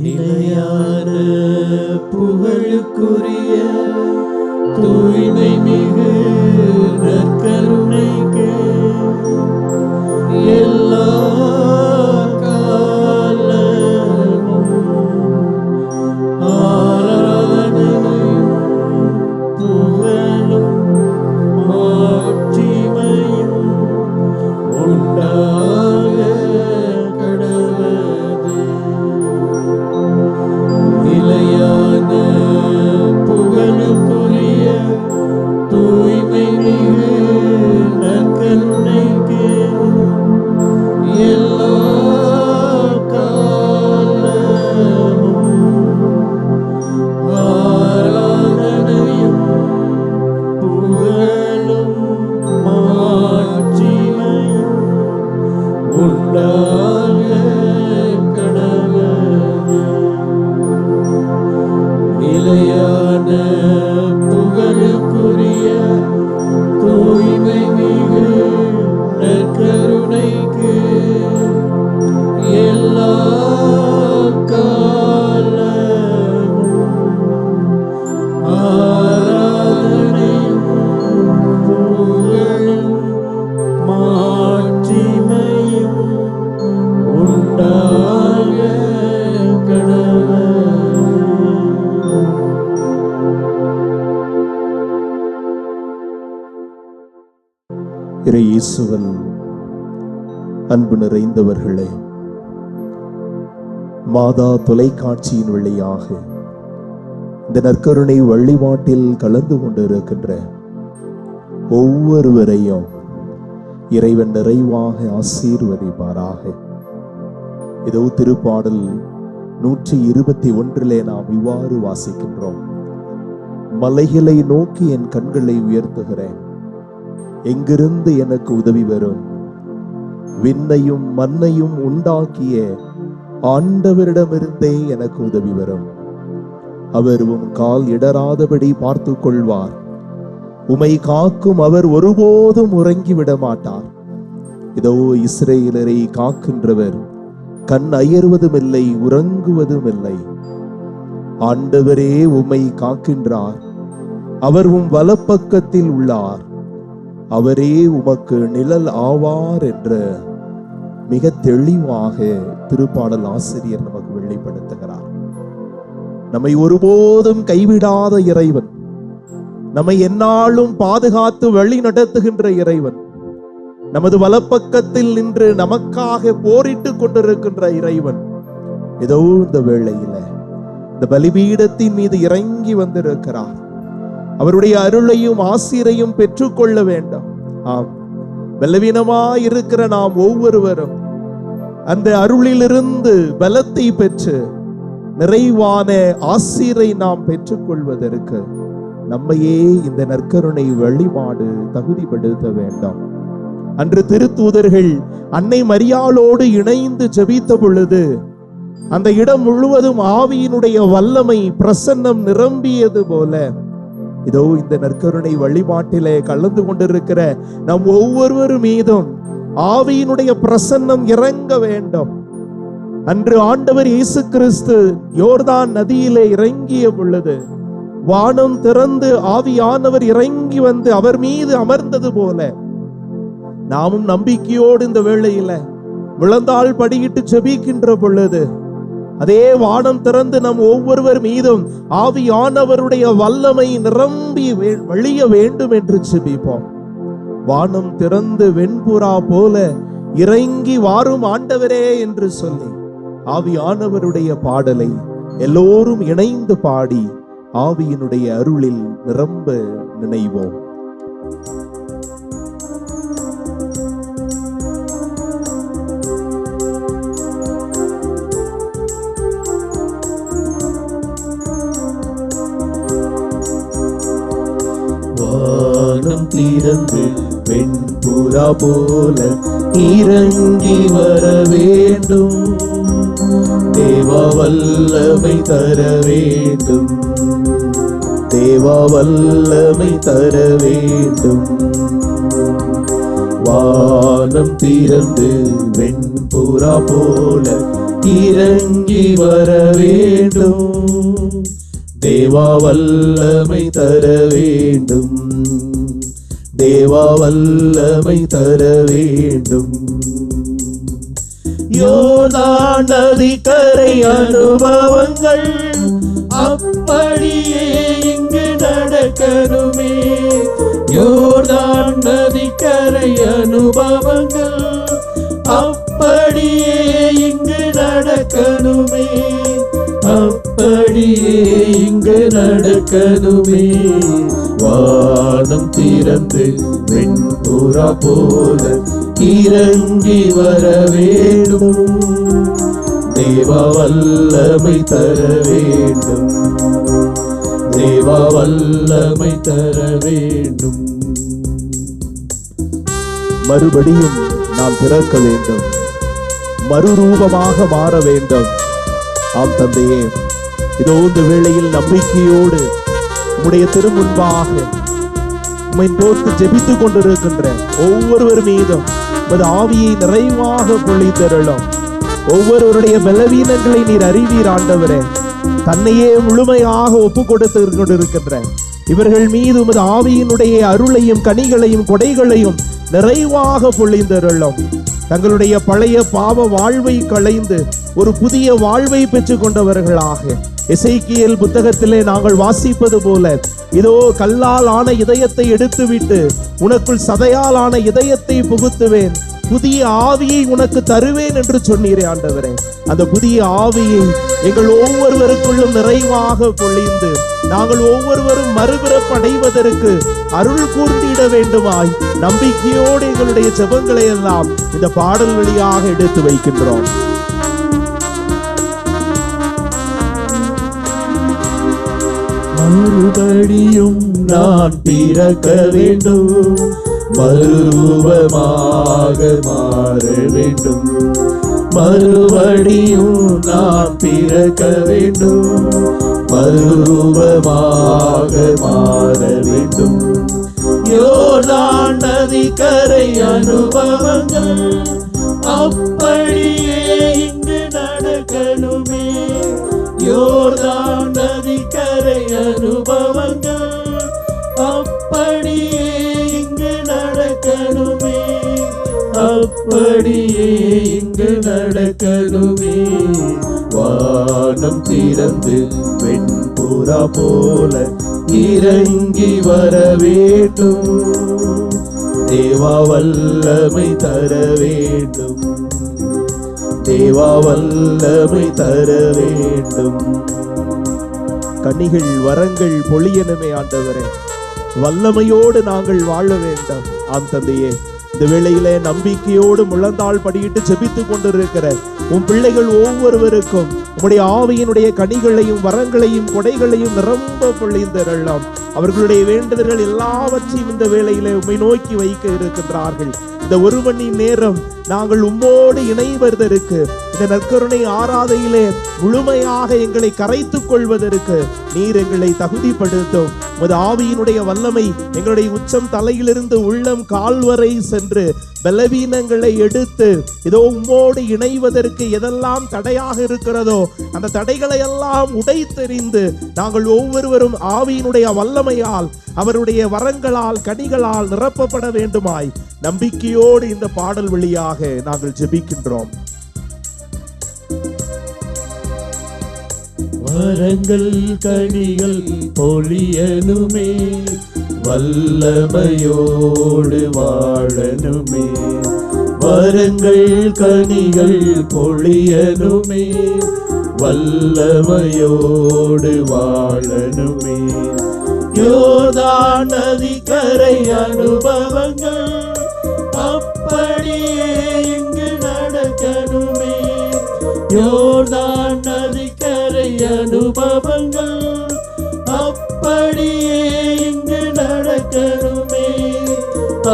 நிலையான புகழுக்குரிய தூய்மை மிகு நற்கருணைக்கு எல்லா காலமும் ஆராதனையும் புகழும் மாட்சிமையும் உண்டாக கடவது. நிலையான புகழுக்குரிய தூய்மை மிகு நற்கருணைக்கு எல்லா காலமும் ஆராதனையும் புகழும் மாட்சிமையும் உண்டாக கடவது. நிலையான புகழுக்குரிய தூய்மை மிகு நற்கருணைக்கு எல்லா காலமும் ஆராதனையும் புகழும் மாட்சிமையும் உண்டாக கடவது. இறை இயேசுவில் அன்பு நிறைந்தவர்களே, மாதா தொலைக்காட்சியின் வழியாக இந்த நற்கருணை வழிபாட்டில் கலந்து கொண்டிருக்கின்ற ஒவ்வொருவரையும் இறைவன் நிறைவாக ஆசீர்வதிப்பாராக. இதோ திருப்பாடல் 121 நாம் இவ்வாறு வாசிக்கின்றோம்: மலைகளை நோக்கி என் கண்களை உயர்த்துகிறேன், எங்கிருந்து எனக்கு உதவி வரும்? விண்ணையும் மண்ணையும் உண்டாக்கிய ஆண்டவரிடமிருந்தே எனக்கு உதவி வரும். அவர் உம் கால் இடராதபடி பார்த்து கொள்வார். உமை காக்கும் அவர் ஒருபோதும் உறங்கிவிட மாட்டார். இதோ இஸ்ரேலரை காக்கின்றவர் கண் அயர்வதும் இல்லை, உறங்குவதும் இல்லை. ஆண்டவரே உம்மை காக்கின்றார். அவர் உம் வலப்பக்கத்தில் உள்ளார். அவரே உமக்கு நிழல் ஆவார் என்ற மிக தெளிவாக திருப்பாடல் ஆசிரியர் நமக்கு வெளிப்படுத்துகிறார். நம்மை ஒருபோதும் கைவிடாத இறைவன், நம்மை எந்நாளும் பாதுகாத்து வழி நடத்துகின்ற இறைவன், நமது வலப்பக்கத்தில் நின்று நமக்காக போரிட்டு கொண்டிருக்கின்ற இறைவன் ஏதோ இந்த வேளையில இந்த பலிபீடத்தின் மீது இறங்கி வந்திருக்கிறார். அவருடைய அருளையும் ஆசீரையும் பெற்றுக்கொள்ள வேண்டும். ஆம், பலவீனமாய் இருக்கிற நாம் ஒவ்வொருவரும் அந்த அருளிலிருந்து பலத்தை பெற்று நிறைவான ஆசீரை நாம் பெற்றுக்கொள்வதற்கு நம்மையே இந்த நற்கருணை வழிபாடு தகுதிப்படுத்த வேண்டும். அன்று திருத்தூதர்கள் அன்னை மரியாளோடு இணைந்து ஜெபித்த பொழுது அந்த இடம் முழுவதும் ஆவியினுடைய வல்லமை பிரசன்னம் நிரம்பியது போல இதோ இந்த நற்கருணை வழிபாட்டிலே கலந்து கொண்டிருக்கிற நம் ஒவ்வொருவர் மீதும் ஆவியினுடைய பிரசன்னம் இறங்க வேண்டும். அன்று ஆண்டவர் இயேசு கிறிஸ்து யோர்தான் நதியிலே இறங்கிய பொழுது வானம் திறந்து ஆவியானவர் இறங்கி வந்து அவர் மீது அமர்ந்தது போல நாமும் நம்பிக்கையோடு இந்த வேளையில முழந்தாள் படியிட்டு ஜெபிக்கின்ற பொழுது அதே வானம் திறந்து நம் ஒவ்வொருவர் மீதும் ஆவியானவருடைய வல்லமை நிரம்பி வழிய வேண்டும் என்று ஜெபிப்போம். வானம் திறந்து வெண்புறா போல இறங்கி வாரும் ஆண்டவரே என்று சொல்லி ஆவியானவருடைய பாடலை எல்லோரும் இணைந்து பாடி ஆவியினுடைய அருளில் நிரம்ப நினைவோம். வானம் திறந்து வெண்புறா போல இறங்கி வர வேண்டும். தேவா வல்லமை தர வேண்டும். தேவா வல்லமை தர வேண்டும். வானம் திறந்து வெண்புறா போல இறங்கி வர வேண்டும். தேவா வல்லமை தர வேண்டும். தேவா வல்லமை தர வேண்டும். யோர்தான் நதிக்கரை அனுபவங்கள் அப்படியே இங்கு நடக்கணுமே. யோர்தான் நதிக்கரை அனுபவங்கள் அப்படியே இங்கு நடக்கணுமே. அப்படியே இங்கு நடக்கணுமே. வானம் திறந்து வெண்புறா போல இறங்கி வர வேண்டும். தேவா வல்லமை தர வேண்டும். தேவா வல்லமை தர வேண்டும். மறுபடியும் நாம் பிறக்க வேண்டும். மறுரூபமாக மாற வேண்டும். ஆம் தந்தையே, இதோ இந்த வேளையில் நம்பிக்கையோடு உம்முடைய திருமுன்பாக உம்மை போட்டு ஜெபித்துக் கொண்டிருக்கின்ற ஒவ்வொருவர் மீதும் உமது ஆவியை நிறைவாக பொழிந்தருளும். ஒவ்வொருவருடைய பலவீனங்களை நீர் அறிவீர் ஆண்டவரே. தன்னையே முழுமையாக ஒப்பு கொடுத்து கொண்டிருக்கின்ற இவர்கள் மீது உமது ஆவியினுடைய அருளையும் கனிகளையும் கொடைகளையும் நிறைவாக பொழிந்தருளும். தங்களுடைய பழைய பாவ வாழ்வை களைந்து ஒரு புதிய வாழ்வை பெற்றுக் கொண்டவர்களாக எசேக்கியேல் புத்தகத்திலே நாங்கள் வாசிப்பது போல, இதோ கல்லால் ஆன இதயத்தை எடுத்துவிட்டு உனக்குள் சதையால் ஆன இதயத்தை புகுத்துவேன், புதிய ஆவியை உனக்கு தருவேன் என்று சொன்னீரே ஆண்டவரே. அந்த புதிய ஆவியை எங்கள் ஒவ்வொருவருக்குள்ளும் நிறைவாக பொழிந்து நாங்கள் ஒவ்வொருவரும் மறுபிறப்படைவதற்கு அருள் கூர்ந்திட வேண்டுமாய் நம்பிக்கையோடு எங்களுடைய ஜெபங்களை எல்லாம் இந்த பாடல் வழியாக எடுத்து வைக்கின்றோம். மறுபடியும் நான் பிறக்க வேண்டும். மறுரூபமாக மாற வேண்டும். மறுபடியும் நான் பிறக்க வேண்டும். மறுரூபமாக மாற வேண்டும். யோர்தான் நதிக்கரை அனுபவங்கள் அப்படியே இங்கு நடக்கணுமே. யோர்தான் நதிக்கரை அனுபவங்கள் அப்படியே இங்கு நடக்கணுமே. அப்படியே இங்கு நடக்கணுமே. வானம் திறந்து வெண்புறா போல இறங்கி வர வேண்டும். தேவா வல்லமை தர வேண்டும். தேவா வல்லமை தர வேண்டும். கனிகள் வரங்கள் பொழியனுமே ஆண்டவரே. வல்லமையோடு நாங்கள் வாழ வேண்டும். ஆம் தந்தையே, இந்த வேளையிலே நம்பிக்கையோடு முழந்தாள் படியிட்டு ஜெபித்துக் கொண்டிருக்கிற உன் பிள்ளைகள் ஒவ்வொருவருக்கும் உம்முடைய ஆவியினுடைய கனிகளையும் வரங்களையும் கொடைகளையும் நிரம்ப பொழிந்தருளலாம். அவர்களுடைய வேண்டுதல்கள் எல்லாவற்றையும் இந்த வேளையிலே உம்மை நோக்கி வைக்க இருக்கின்றார்கள். இந்த ஒரு மணி நேரம் நாங்கள் உம்மோடு இணைவதற்கு, இந்த நற்கருணை ஆராதையிலே முழுமையாக எங்களை கரைத்துக் கொள்வதற்கு நீர் எங்களை தகுதிப்படுத்தும். உமது ஆவியினுடைய வல்லமை எங்களுடைய உச்சம் தலையிலிருந்து உள்ளம் கால்வரை சென்று பலவீனங்களை எடுத்து இதோ உம்மோடு இணைவதற்கு எதெல்லாம் தடையாக இருக்கிறதோ அந்த தடைகளை எல்லாம் உடைத்தெறிந்து நாங்கள் ஒவ்வொருவரும் ஆவியினுடைய வல்லமையால் அவருடைய வரங்களால் கனிகளால் நிரப்பப்பட வேண்டுமாய் நம்பிக்கையோடு இந்த பாடல் வழியாக நாங்கள் ஜெபிக்கின்றோம். வரங்கள் கனிகள் பொழியனுமே. வல்லமையோடு வாழனுமே. வரங்கள் கனிகள் பொழியனுமே. வல்லமையோடு வாழனுமே. யோர்தான் நதிக்கரை அனுபவங்கள் அப்படியே இங்கு நடக்கணுமே. யோர்தான் நதிக்கரை அனுபவங்கள் அப்படியே இங்கு நடக்கணுமே.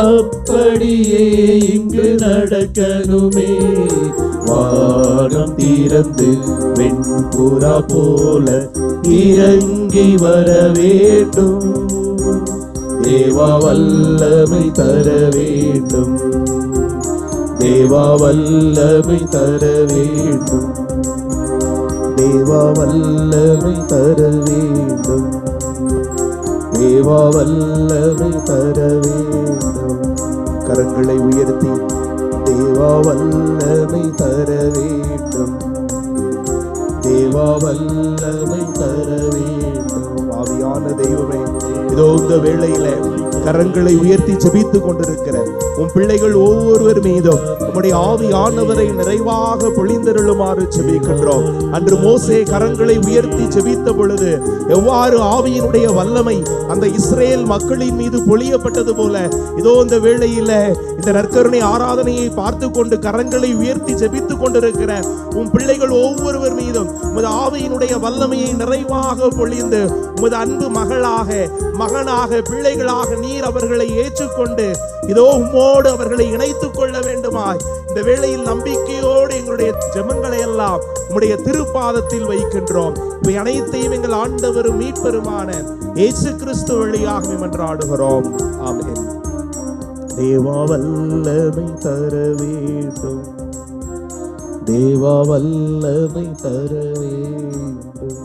அப்படியே இங்கு நடக்கணுமே. வானம் திறந்து வெண்புறா போல இறங்கி வர வேண்டும். தேவா வல்லமை தர வேண்டும். தேவா வல்லமை தர வேண்டும். தேவா வல்லமை தர வேண்டும், தேவா வல்லமை தர வேண்டும். கரங்களை உயர்த்தி தேவா வல்லமை தர வேண்டும், தேவா வல்லமை தர வேண்டும். ஆவியான தெய்வமே, இதோ இந்த வேளையில கரங்களை உயர்த்தி ஜெபித்துக் கொண்டிருக்கிற உன் பிள்ளைகள் ஒவ்வொருவர் மீதும் உம்முடைய ஆவியானவரை நிறைவாக பொழிந்தருளுமாறு ஜெபிக்கின்றோம். அன்று மோசே கரங்களை உயர்த்தி ஜெபித்த பொழுது எவ்வாறு ஆவியினுடைய வல்லமை அந்த இஸ்ரேல் மக்களின் மீது பொழியப்பட்டது போல இதோ இந்த வேளையில இந்த நற்கருணை ஆராதனையை பார்த்து கொண்டு கரங்களை உயர்த்தி ஜெபித்துக் கொண்டிருக்கிற உன் பிள்ளைகள் ஒவ்வொருவர் மீதும் உமது ஆவியினுடைய வல்லமையை நிறைவாக பொழிந்து உமது அன்பு மகளாக மகனாக பிள்ளைகளாக நீர் அவர்களை ஏற்றுக்கொண்டு இதோ உம்மோடு அவர்களை இணைத்துக் கொள்ள வேண்டுமாய் இந்த வேளையில் நம்பிக்கையோடு எங்களுடைய ஜெபங்களை எல்லாம் உம்முடைய திருப்பாதத்தில் வைக்கின்றோம். இவை அனைத்தையும் எங்கள் ஆண்டவரும் மீட்பெருமான இயேசு கிறிஸ்து வழியாக மன்றாடுகிறோம். ஆமென். தேவா வல்லமை தர வேண்டும், தேவா வல்லமை தர வேண்டும்.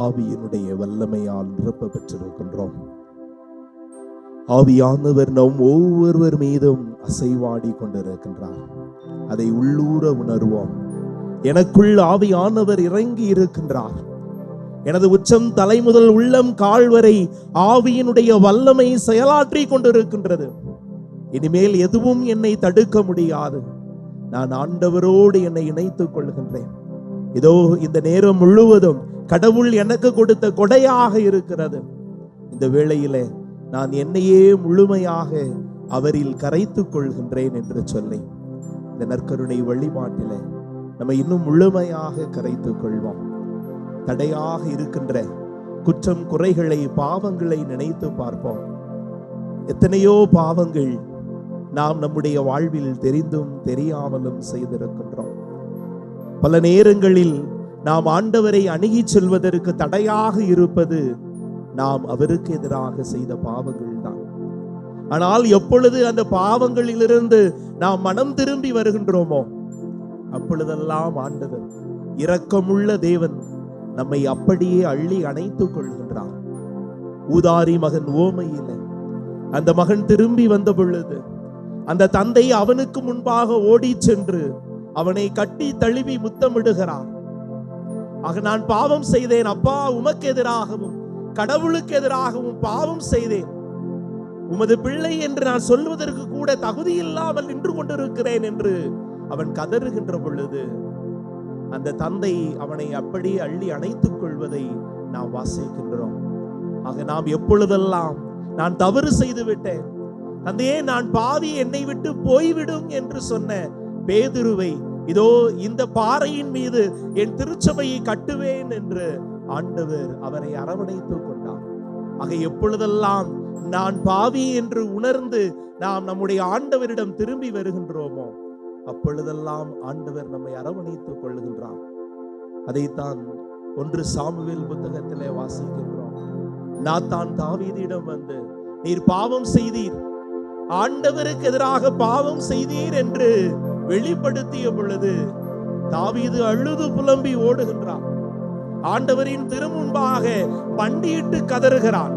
ஆவியினுடைய வல்லமையால் நிரப்ப பெற்றிருக்கின்றோம். ஆவியானவர் நம் ஒவ்வொருவர் மீதும் அசைவாடி கொண்டிருக்கின்றார். அதை உள்ளூர உணர்வோம். எனக்குள் ஆவியானவர் இறங்கி இருக்கின்றார். எனது உச்சம் தலை முதல் உள்ளம் கால் வரை ஆவியினுடைய வல்லமை செயலாற்றி கொண்டிருக்கின்றது. இனிமேல் எதுவும் என்னை தடுக்க முடியாது. நான் ஆண்டவரோடு என்னை இணைத்துக் கொள்கின்றேன். இதோ இந்த நேரம் முழுவதும் கடவுள் எனக்கு கொடுத்த கொடையாக இருக்கிறது. இந்த வேளையிலே நான் என்னையே முழுமையாக அவரில் கரைத்துக் கொள்கின்றேன் என்று சொல்லி இந்த நற்கருணை வழிபாட்டிலே நம்ம இன்னும் முழுமையாக கரைத்துக் கொள்வோம். தடையாக இருக்கின்ற குற்றம் குறைகளை பாவங்களை நினைத்து பார்ப்போம். எத்தனையோ பாவங்கள் நாம் நம்முடைய வாழ்வில் தெரிந்தும் தெரியாமலும் செய்திருக்கின்றோம். பல நேரங்களில் நாம் ஆண்டவரை அணுகி செல்வதற்கு தடையாக இருப்பது நாம் அவருக்கு எதிராக செய்த பாவங்கள் தான். ஆனால் எப்பொழுது அந்த பாவங்களிலிருந்து நாம் மனம் திரும்பி வருகின்றோமோ அப்பொழுதெல்லாம் ஆண்டவர் இரக்கமுள்ள தேவன் நம்மை அப்படியே அள்ளி அணைத்துக் கொள்கின்றார். ஊதாரி மகன் ஓமையில அந்த மகன் திரும்பி வந்த பொழுது அந்த தந்தை அவனுக்கு முன்பாக ஓடி சென்று அவனை கட்டி தழுவி முத்தமிடுகிறார். ஆக நான் பாவம் செய்தேன் அப்பா, உமக்கு எதிராகவும் கடவுளுக்கு எதிராகவும் பாவம் செய்தேன். உமது பிள்ளை என்று நான் சொல்வதற்கு கூட தகுதி இல்லாமல் நின்று கொண்டிருக்கிறேன் என்று அவன் கதறுகின்ற பொழுது அந்த தந்தை அவனை அப்படியே அள்ளி அணைத்துக் கொள்வதை நாம் வாசிக்கின்றோம். ஆக நாம் எப்பொழுதெல்லாம் நான் தவறு செய்து விட்டேன் தந்தையே, நான் பாவி, என்னை விட்டு போய்விடும் என்று சொன்ன பேதுருவை இதோ இந்த பாறையின் மீது என் திருச்சபையை கட்டுவேன் என்று ஆண்டவர் அவரை அரவணைத்துக் கொண்டார். ஆக எப்பொழுதெல்லாம் நான் பாவி என்று உணர்ந்து நாம் நம்முடைய ஆண்டவரிடம் திரும்பி வருகின்றோமோ அப்பொழுதெல்லாம் ஆண்டவர் நம்மை அரவணைத்துக் கொள்கின்றார். அதைத்தான் 1 சாமுவேல் புத்தகத்திலே வாசிக்கின்றோம். நாத்தான் தாவீதிடம் வந்து நீர் பாவம் செய்தீர், ஆண்டவருக்கு எதிராக பாவம் செய்தீர் என்று வெளிப்படுத்திய பொழுது தாவீது அழுது புலம்பி ஓடுகின்றார். ஆண்டவரின் திருமுன்பாக பண்டியிட்டு கதறுகிறான்.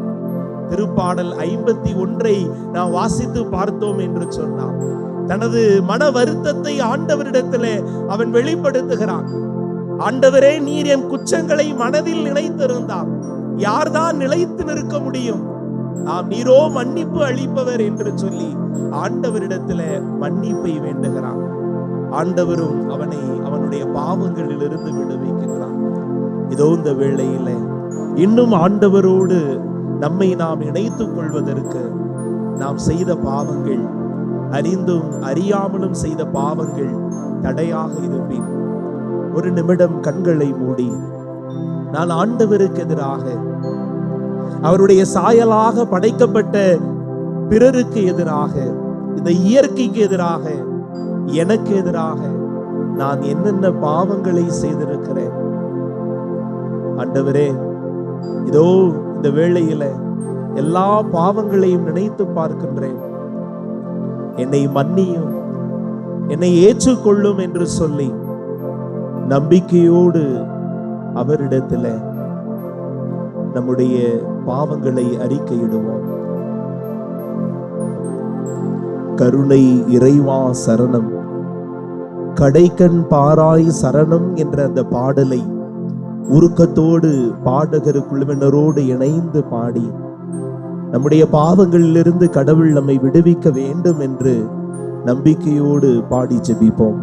திருப்பாடல் 51 நாம் வாசித்து பார்த்தோம் என்று சொன்னார். தனது மன வருத்தத்தை ஆண்டவரிடத்திலே அவன் வெளிப்படுத்துகிறான். ஆண்டவரே, நீர் என் குற்றங்களை மனதில் நினைத்திருந்தார், யார்தான் நிலைத்து நிற்க முடியும்? நீரோ மன்னிப்பு அளிப்பவர் என்று சொல்லி ஆண்டவரிடத்திலே மன்னிப்பை வேண்டுகிறான். ஆண்டவரும் அவனை அவனுடைய பாவங்களில் இருந்து விடுவிக்கின்றான். இதோ இந்த வேளையில இன்னும் ஆண்டவரோடு நம்மை நாம் இணைத்துக் கொள்வதற்கு நாம் செய்த பாவங்கள், அறிந்தும் அறியாமலும் செய்த பாவங்கள் தடையாக இருப்பேன். ஒரு நிமிடம் கண்களை மூடி நான் ஆண்டவருக்கு எதிராக, அவருடைய சாயலாக படைக்கப்பட்ட பிறருக்கு எதிராக, இந்த இயற்கைக்கு எதிராக, எனக்கு எதிராக நான் என்னென்ன பாவங்களை செய்திருக்கிறேன்? ஆண்டவரே, இதோ இந்த வேளையில எல்லா பாவங்களையும் நினைத்து பார்க்கின்றேன். என்னை மன்னியும், என்னை ஏற்றுக்கொள்ளும் என்று சொல்லி நம்பிக்கையோடு அவரிடத்தில் நம்முடைய பாவங்களை அறிக்கையிடுவோம். கருணை இறைவா சரணம், கடைக்கண் பாராய் சரணம் என்ற அந்த பாடலை உருக்கத்தோடு பாடகர் குழுவினரோடு இணைந்து பாடி நம்முடைய பாவங்களிலிருந்து கடவுள் நம்மை விடுவிக்க வேண்டும் என்று நம்பிக்கையோடு பாடி ஜெபிப்போம்.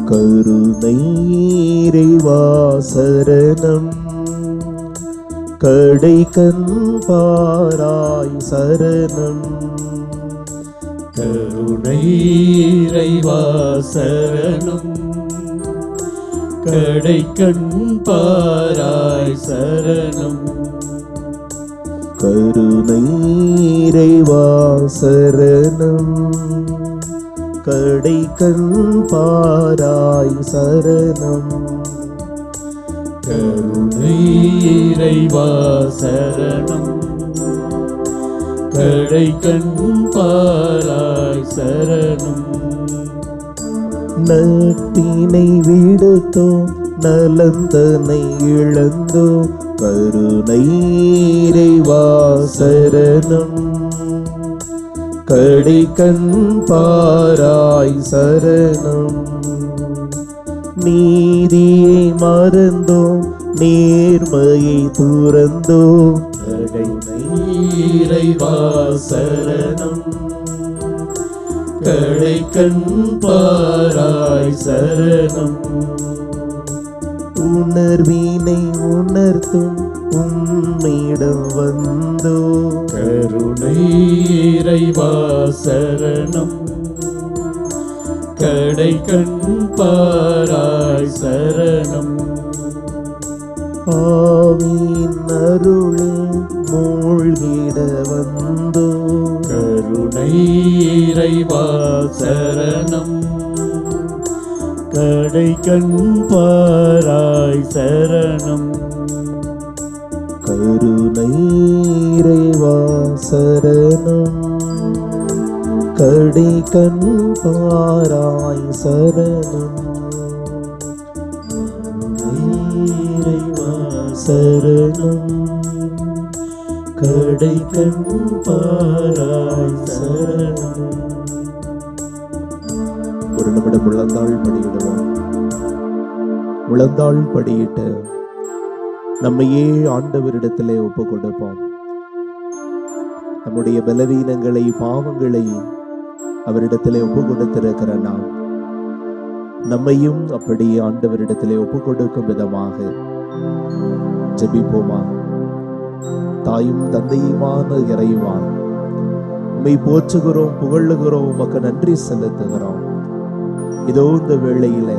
கருணை இறைவா சரணம், கடைக்கண் பாராய் சரணம். கருணை இறைவா சரணம், கடைக்கண் பாராய் சரணம். கருணை இறைவா சரணம், கடைக்கண் பாராய் சரணம். கருணை இறைவா சரணம், கடைக்கண் பாராய் சரணம். நட்டினை விடுத்தோம், நலந்தனை இழந்தோம். கருணை இறைவா சரணம், கடைக்கண் பாராய் சரணம். நீதியை மறந்தோம், நேர்மையை துறந்தோம். கருணை இறைவா சரணம், கடைக்கண் பாராய் சரணம். உணர்வினை உணர்த்தும் உம்மிடம் வந்தோம். கருணை இறைவா சரணம், கடைக்கண் பாராய் சரணம். ஆவியின் அருளில் மூழ்கிட வந்தோம். கருணை இறைவா சரணம், கடைக்கண் பாராய் சரணம். கருணை இறைவா சரணம், கடைக்கண் பாராய் சரணம். இறைவா சரணம், கடைக்கண் பாராய் சரணம். ஒரு நிமிடம் முழந்தாள் படியிடுவோம். முழந்தாள் படியிட்டு நம்மையே ஆண்டவரிடத்திலே ஒப்பு கொடுப்போம். நம்முடைய பலவீனங்களை பாவங்களை அவரிடத்திலே ஒப்பு கொடுத்திருக்கிற நாம் நம்மையும் அப்படியே ஆண்டவரிடத்திலே ஒப்பு கொடுக்கும் விதமாக ஜெபிப்போமா. தாயும் தந்தையுமான இறைவா, உம்மை போற்றுகிறோம், புகழுகிறோம், உமக்கு நன்றி செலுத்துகிறோம். இதோ இந்த வேளையில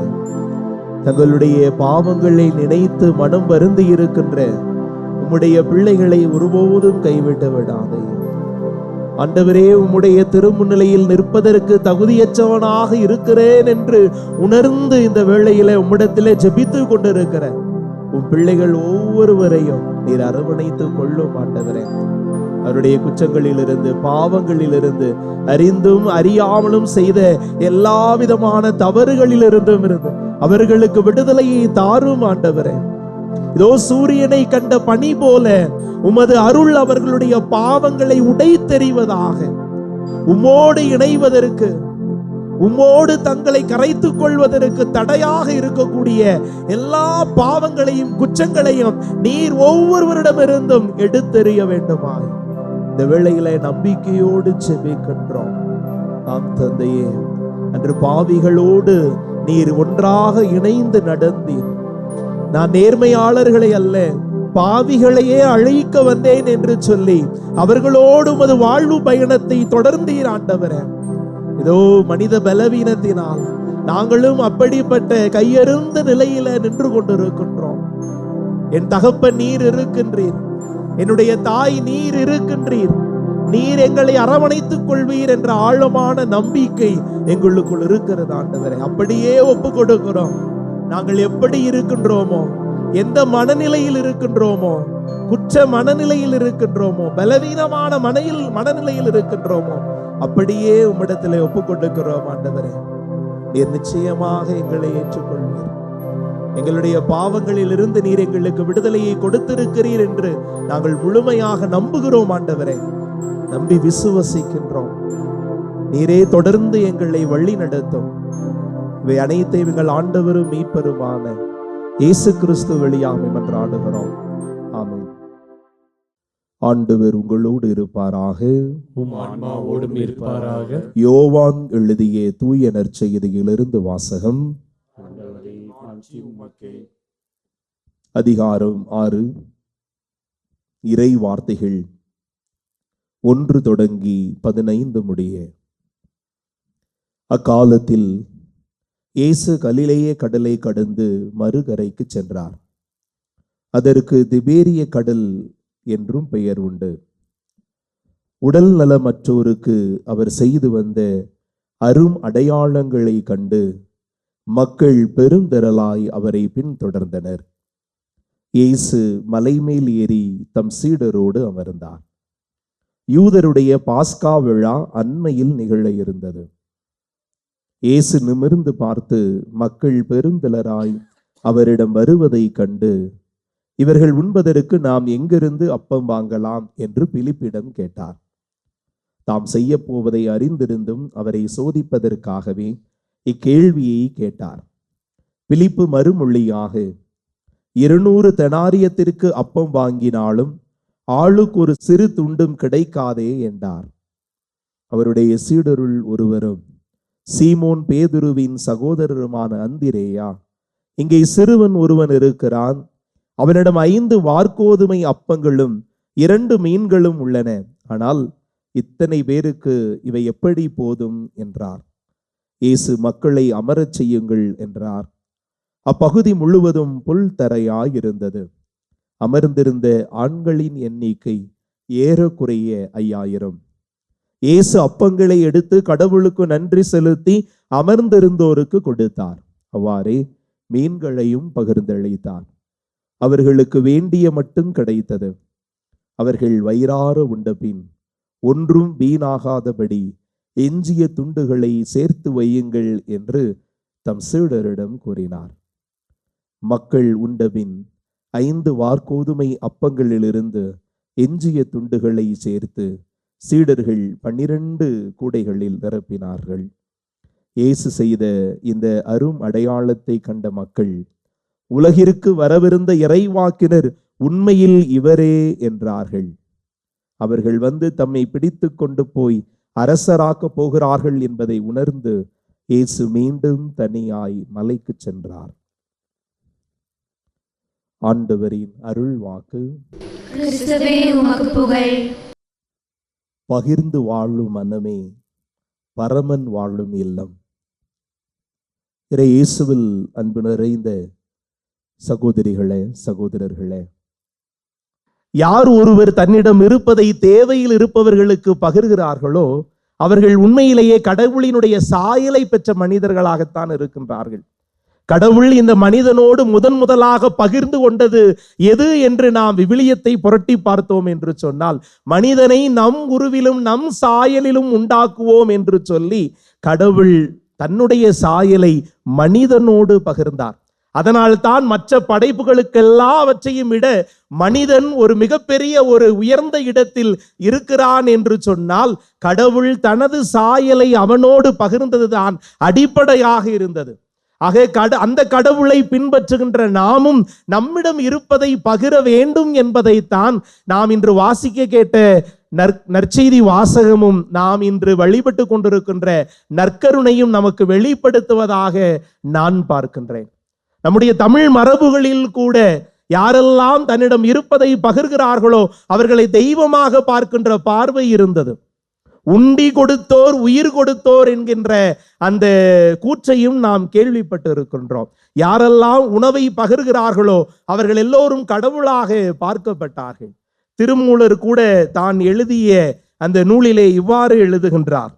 தங்களுடைய பாவங்களை நினைத்து மனம் வருந்தி இருக்கின்ற உம்முடைய பிள்ளைகளை ஒருபோதும் கைவிட்டு விடாதே ஆண்டவரே. உம்முடைய திருமுன்னிலையில் நிற்பதற்கு தகுதியற்றவனாக இருக்கிறேன் என்று உணர்ந்து இந்த வேளையில உம்மிடத்திலே ஜெபித்து கொண்டிருக்கிற உம் பிள்ளைகள் ஒவ்வொருவரையும் நீர் அரவணைத்துக் கொள்ளும் ஆண்டவரே. அவருடைய குற்றங்களிலிருந்து பாவங்களிலிருந்து அறிந்தும் அறியாமலும் செய்த எல்லா விதமான தவறுகளிலிருந்தும் இருந்து அவர்களுக்கு விடுதலையை தாரும் ஆண்டவரே. இதோ சூரியனை கண்ட பனி போல உமது அருள் அவர்களுடைய பாவங்களை உடைத்தெறிவதாக, உம்மோடு இணைவதற்கு, உம்மோடு தங்களை கரைத்துக் கொள்வதற்கு தடையாக இருக்கக்கூடிய எல்லா பாவங்களையும் குற்றங்களையும் நீர் ஒவ்வொருவரிடமிருந்தும் எடுத்தெறிய வேண்டுமாய் இந்த வேளையில நம்பிக்கையோடு செபிக்கின்றோம். ஆம் தந்தையே, அன்று பாவிகளோடு நீர் ஒன்றாக இணைந்து நடந்தீர். நான் நேர்மையாளர்களை அல்ல பாவிகளையே அழைக்க வந்தேன் என்று சொல்லி அவர்களோடு உமது வாழ்வு பயணத்தை தொடர்ந்தீர் ஆண்டவரே. இதோ மனித பலவீனத்தினால் நாங்களும் அப்படிப்பட்ட கையெழுந்த நிலையில நின்று கொண்டிருக்கின்றோம். என் தகப்பன் நீர் இருக்கின்றீர், என்னுடைய தாய் நீர் இருக்கின்றீர், நீர் எங்களை அரவணைத்துக் கொள்வீர் என்ற ஆழமான நம்பிக்கை எங்களுக்குள் இருக்கிறது ஆண்டவரே. அப்படியே ஒப்பு கொடுக்கிறோம். நாங்கள் எப்படி இருக்கின்றோமோ, எந்த மனநிலையில் இருக்கின்றோமோ, குற்ற மனநிலையில் இருக்கின்றோமோ, பலவீனமான மனநிலையில் இருக்கின்றோமோ, அப்படியே உம்மிடத்திலே ஒப்பு கொடுக்கிறோம் ஆண்டவரே. நீர் நிச்சயமாக எங்களை ஏற்றுக்கொள்வீர். எங்களுடைய பாவங்களில் இருந்து நீர் எங்களுக்கு விடுதலையை கொடுத்திருக்கிறீர் என்று நாங்கள் முழுமையாக நம்புகிறோம் ஆண்டவரே. நம்பி விசுவசிக்கின்றோம். நீரே தொடர்ந்து எங்களை வழி நடத்தும். இவை அனைத்தையும் எங்கள் ஆண்டவரும் மீட்பருமான இயேசு கிறிஸ்து வழியாக மன்றாடுகிறோம். ஆமென். ஆண்டவர் உங்களோடு இருப்பாராக, உம் ஆன்மாவோடும் இருப்பாராக. யோவான் எழுதிய தூய நற்செய்தியிலிருந்து வாசகம். ஆண்டவரே, மாட்சி உமக்கே. அதிகாரம் 6. இறை வார்த்தைகள் 1 தொடங்கி 15 முடிய. அக்காலத்தில் இயேசு கலிலேய கடலை கடந்து மறுகரைக்கு சென்றார். அதற்கு திபேரிய கடல் என்றும் பெயர் உண்டு. உடல் நலமற்றோருக்கு அவர் செய்து வந்த அரும் அடையாளங்களை கண்டு மக்கள் பெருந்திரளாய் அவரை பின்தொடர்ந்தனர். இயேசு மலைமேல் ஏறி தம் சீடரோடு அமர்ந்தார். யூதருடைய பாஸ்கா விழா அண்மையில் நிகழ இருந்தது. இயேசு நிமிர்ந்து பார்த்து மக்கள் பெருந்திரளாய் அவரிடம் வருவதை கண்டு, இவர்கள் உண்பதற்கு நாம் எங்கிருந்து அப்பம் வாங்கலாம் என்று பிலிப்பிடம் கேட்டார். தாம் செய்ய போவதை அறிந்திருந்தும் அவரை சோதிப்பதற்காகவே இக்கேள்வியை கேட்டார். பிலிப்பு மறுமொழியாக, 200 தெனாரியத்திற்கு அப்பம் வாங்கினாலும் ஆளுக்கு ஒரு சிறு துண்டும் கிடைக்காதே என்றார். அவருடைய சீடருள் ஒருவரும் சீமோன் பேதுருவின் சகோதரருமான அந்திரேயா, இங்கே சிறுவன் ஒருவன் இருக்கிறான், அவனிடம் 5 வார்கோதுமை அப்பங்களும் 2 மீன்களும் உள்ளன, ஆனால் இத்தனை பேருக்கு இவை எப்படி போதும் என்றார். இயேசு மக்களை அமரச் செய்யுங்கள் என்றார். அப்பகுதி முழுவதும் புல் தரையாயிருந்தது. அமர்ந்திருந்த ஆண்களின் எண்ணிக்கை ஏறக்குறைய 5000. இயேசு அப்பங்களை எடுத்து கடவுளுக்கு நன்றி செலுத்தி அமர்ந்திருந்தோருக்கு கொடுத்தார். அவ்வாறே மீன்களையும் பகிர்ந்தளித்தார். அவர்களுக்கு வேண்டிய மட்டும் கிடைத்தது. அவர்கள் வயிறார உண்டபின் ஒன்றும் வீணாகாதபடி எஞ்சிய துண்டுகளை சேர்த்து வையுங்கள் என்று தம் சீடரிடம் கூறினார். மக்கள் உண்டபின் 5 வார்கோதுமை அப்பங்களிலிருந்து எஞ்சிய துண்டுகளை சேர்த்து சீடர்கள் 12 கூடைகளில் நிரப்பினார்கள். இயேசு செய்த இந்த அரும் அடையாளத்தை கண்ட மக்கள், உலகிற்கு வரவிருந்த இறைவாக்கினர் உண்மையில் இவரே என்றார்கள். அவர்கள் வந்து தம்மை பிடித்து கொண்டு போய் அரசராக்க போகிறார்கள் என்பதை உணர்ந்து இயேசு மீண்டும் தனியாய் மலைக்கு சென்றார். ஆண்டவரின் அருள் வாக்கு. கிறிஸ்துவே உமக்கு புகழ். பகிர்ந்து வாழும் மனமே பரமன் வாழும் இல்லம். இறை இயேசுவில் அன்பு நிறைந்த சகோதரிகளே, சகோதரர்களே, யார் ஒருவர் தன்னிடம் இருப்பதை தேவையில் இருப்பவர்களுக்கு பகிர்கிறார்களோ அவர்கள் உண்மையிலேயே கடவுளினுடைய சாயலை பெற்ற மனிதர்களாகத்தான் இருக்கின்றார்கள். கடவுள் இந்த மனிதனோடு முதலாக பகிர்ந்து கொண்டது எது என்று நாம் விவிலியத்தை புரட்டி பார்த்தோம் என்று சொன்னால், மனிதனை நம் உருவிலும் நம் சாயலிலும் உண்டாக்குவோம் என்று சொல்லி கடவுள் தன்னுடைய சாயலை மனிதனோடு பகிர்ந்தார். அதனால் தான் மற்ற படைப்புகளுக்கெல்லாவற்றையும் விட மனிதன் ஒரு மிகப்பெரிய ஒரு உயர்ந்த இடத்தில் இருக்கிறான் என்று சொன்னால், கடவுள் தனது சாயலை அவனோடு பகிர்ந்ததுதான் அடிப்படையாக இருந்தது. ஆக அந்த கடவுளை பின்பற்றுகின்ற நாமும் நம்மிடம் இருப்பதை பகிர வேண்டும் என்பதைத்தான் நாம் இன்று வாசிக்க கேட்ட நற்செய்தி வாசகமும் நாம் இன்று வழிபட்டு கொண்டிருக்கின்ற நற்கருணையும் நமக்கு வெளிப்படுத்துவதாக நான் பார்க்கின்றேன். நம்முடைய தமிழ் மரபுகளில் கூட யாரெல்லாம் தன்னிடம் இருப்பதை பகிர்கிறார்களோ அவர்களை தெய்வமாக பார்க்கின்ற பார்வை இருந்தது. உண்டி கொடுத்தோர் உயிர் கொடுத்தோர் என்கின்ற அந்த கூற்றையும் நாம் கேள்விப்பட்டு இருக்கின்றோம். யாரெல்லாம் உணவை பகிர்கிறார்களோ அவர்கள் எல்லோரும் கடவுளாக பார்க்கப்பட்டார்கள். திருமூலர் கூட தான் எழுதிய அந்த நூலிலே இவ்வாறு எழுதுகின்றார்: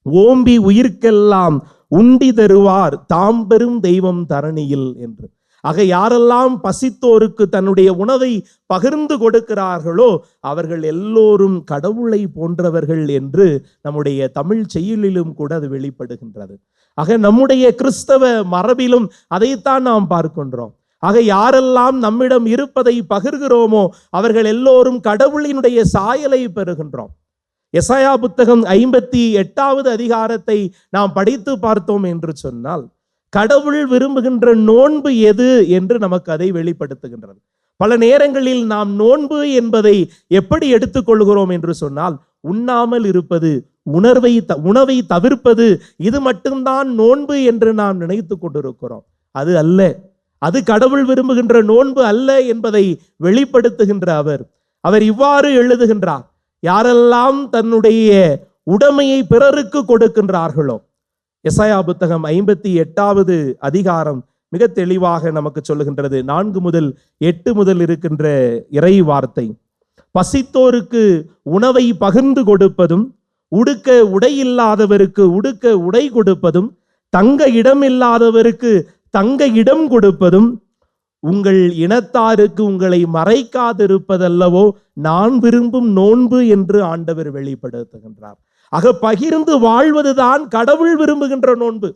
ஓம்பி உயிர்க்கெல்லாம் உண்டி தருவார் தாம் பெரும் தெய்வம் தரணியில் என்று. ஆக யாரெல்லாம் பசித்தோருக்கு தன்னுடைய உணவை பகிர்ந்து கொடுக்கிறார்களோ அவர்கள் எல்லோரும் கடவுளை போன்றவர்கள் என்று நம்முடைய தமிழ் செய்யுளிலும் கூட அது வெளிப்படுகின்றது. ஆக நம்முடைய கிறிஸ்தவ மரபிலும் அதைத்தான் நாம் பார்க்கின்றோம். ஆக யாரெல்லாம் நம்மிடம் இருப்பதை பகிர்கிறோமோ அவர்கள் எல்லோரும் கடவுளினுடைய சாயலை பெறுகின்றோம். எசாயா புத்தகம் 58வது அதிகாரத்தை நாம் படித்து பார்த்தோம் என்று சொன்னால் கடவுள் விரும்புகின்ற நோன்பு எது என்று நமக்கு அதை வெளிப்படுத்துகின்றது. பல நேரங்களில் நாம் நோன்பு என்பதை எப்படி எடுத்துக்கொள்கிறோம் என்று சொன்னால், உண்ணாமல் இருப்பது, உணவை தவிர்ப்பது, இது மட்டும்தான் நோன்பு என்று நாம் நினைத்து கொண்டிருக்கிறோம். அது அல்ல. அது கடவுள் விரும்புகின்ற நோன்பு அல்ல என்பதை வெளிப்படுத்துகின்ற அவர் இவ்வாறு எழுதுகின்றார்: யாரெல்லாம் தன்னுடைய உடைமையை பிறருக்கு கொடுக்கின்றார்களோ. எசாயா புத்தகம் 58வது அதிகாரம் மிக தெளிவாக நமக்கு சொல்லுகின்றது. 4 முதல் 8 முதல் இருக்கின்ற இறை வார்த்தை: பசித்தோருக்கு உணவை பகிர்ந்து கொடுப்பதும், உடுக்க உடை இல்லாதவருக்கு உடுக்க உடை கொடுப்பதும், தங்க இடம் இல்லாதவருக்கு தங்க இடம் கொடுப்பதும், உங்கள் இனத்தாருக்கு உங்களை மறைக்காதிருப்பதல்லவோ நான் விரும்பும் நோன்பு என்று ஆண்டவர் வெளிப்படுத்துகின்றார். ஆக பகிர்ந்து வாழ்வதுதான் கடவுள் விரும்புகின்ற நோன்பு.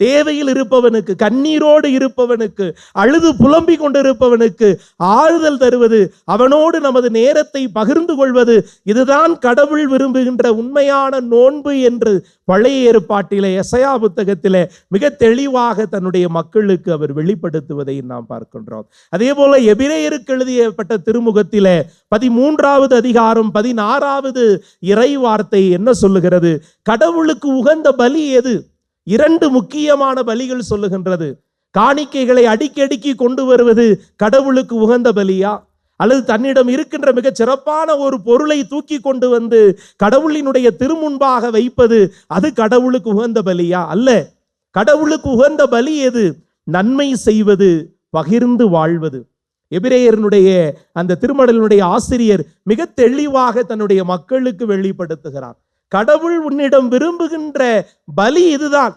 தேவையில் இருப்பவனுக்கு, கண்ணீரோடு இருப்பவனுக்கு, அழுது புலம்பிக் கொண்டிருப்பவனுக்கு ஆறுதல் தருவது, அவனோடு நமது நேரத்தை பகிர்ந்து கொள்வது, இதுதான் கடவுள் விரும்புகின்ற உண்மையான நோன்பு என்று பழைய ஏற்பாட்டிலே எசாயா புத்தகத்திலே மிக தெளிவாக தன்னுடைய மக்களுக்கு அவர் வெளிப்படுத்துவதை நாம் பார்க்கின்றோம். அதே போல எபிரேயருக்கு எழுதியப்பட்ட திருமுகத்திலே 13வது அதிகாரம் 16வது இறை வார்த்தை என்ன சொல்லுகிறது? கடவுளுக்கு உகந்த பலி எது? 2 முக்கியமான பலிகள் சொல்லுகின்றது. காணிக்கைகளை அடிக்கடிக்கு கொண்டு வருவது கடவுளுக்கு உகந்த பலியா, அல்லது தன்னிடம் இருக்கின்ற மிக சிறப்பான ஒரு பொருளை தூக்கி கொண்டு வந்து கடவுளினுடைய திருமுன்பாக வைப்பது அது கடவுளுக்கு உகந்த பலியா? அல்ல. கடவுளுக்கு உகந்த பலி எது? நன்மை செய்வது, பகிர்ந்து வாழ்வது. எபிரேயருடைய அந்த திருமடலினுடைய ஆசிரியர் மிக தெளிவாக தன்னுடைய மக்களுக்கு வெளிப்படுத்துகிறார். கடவுள் உன்னிடம் விரும்புகின்ற பலி இதுதான்.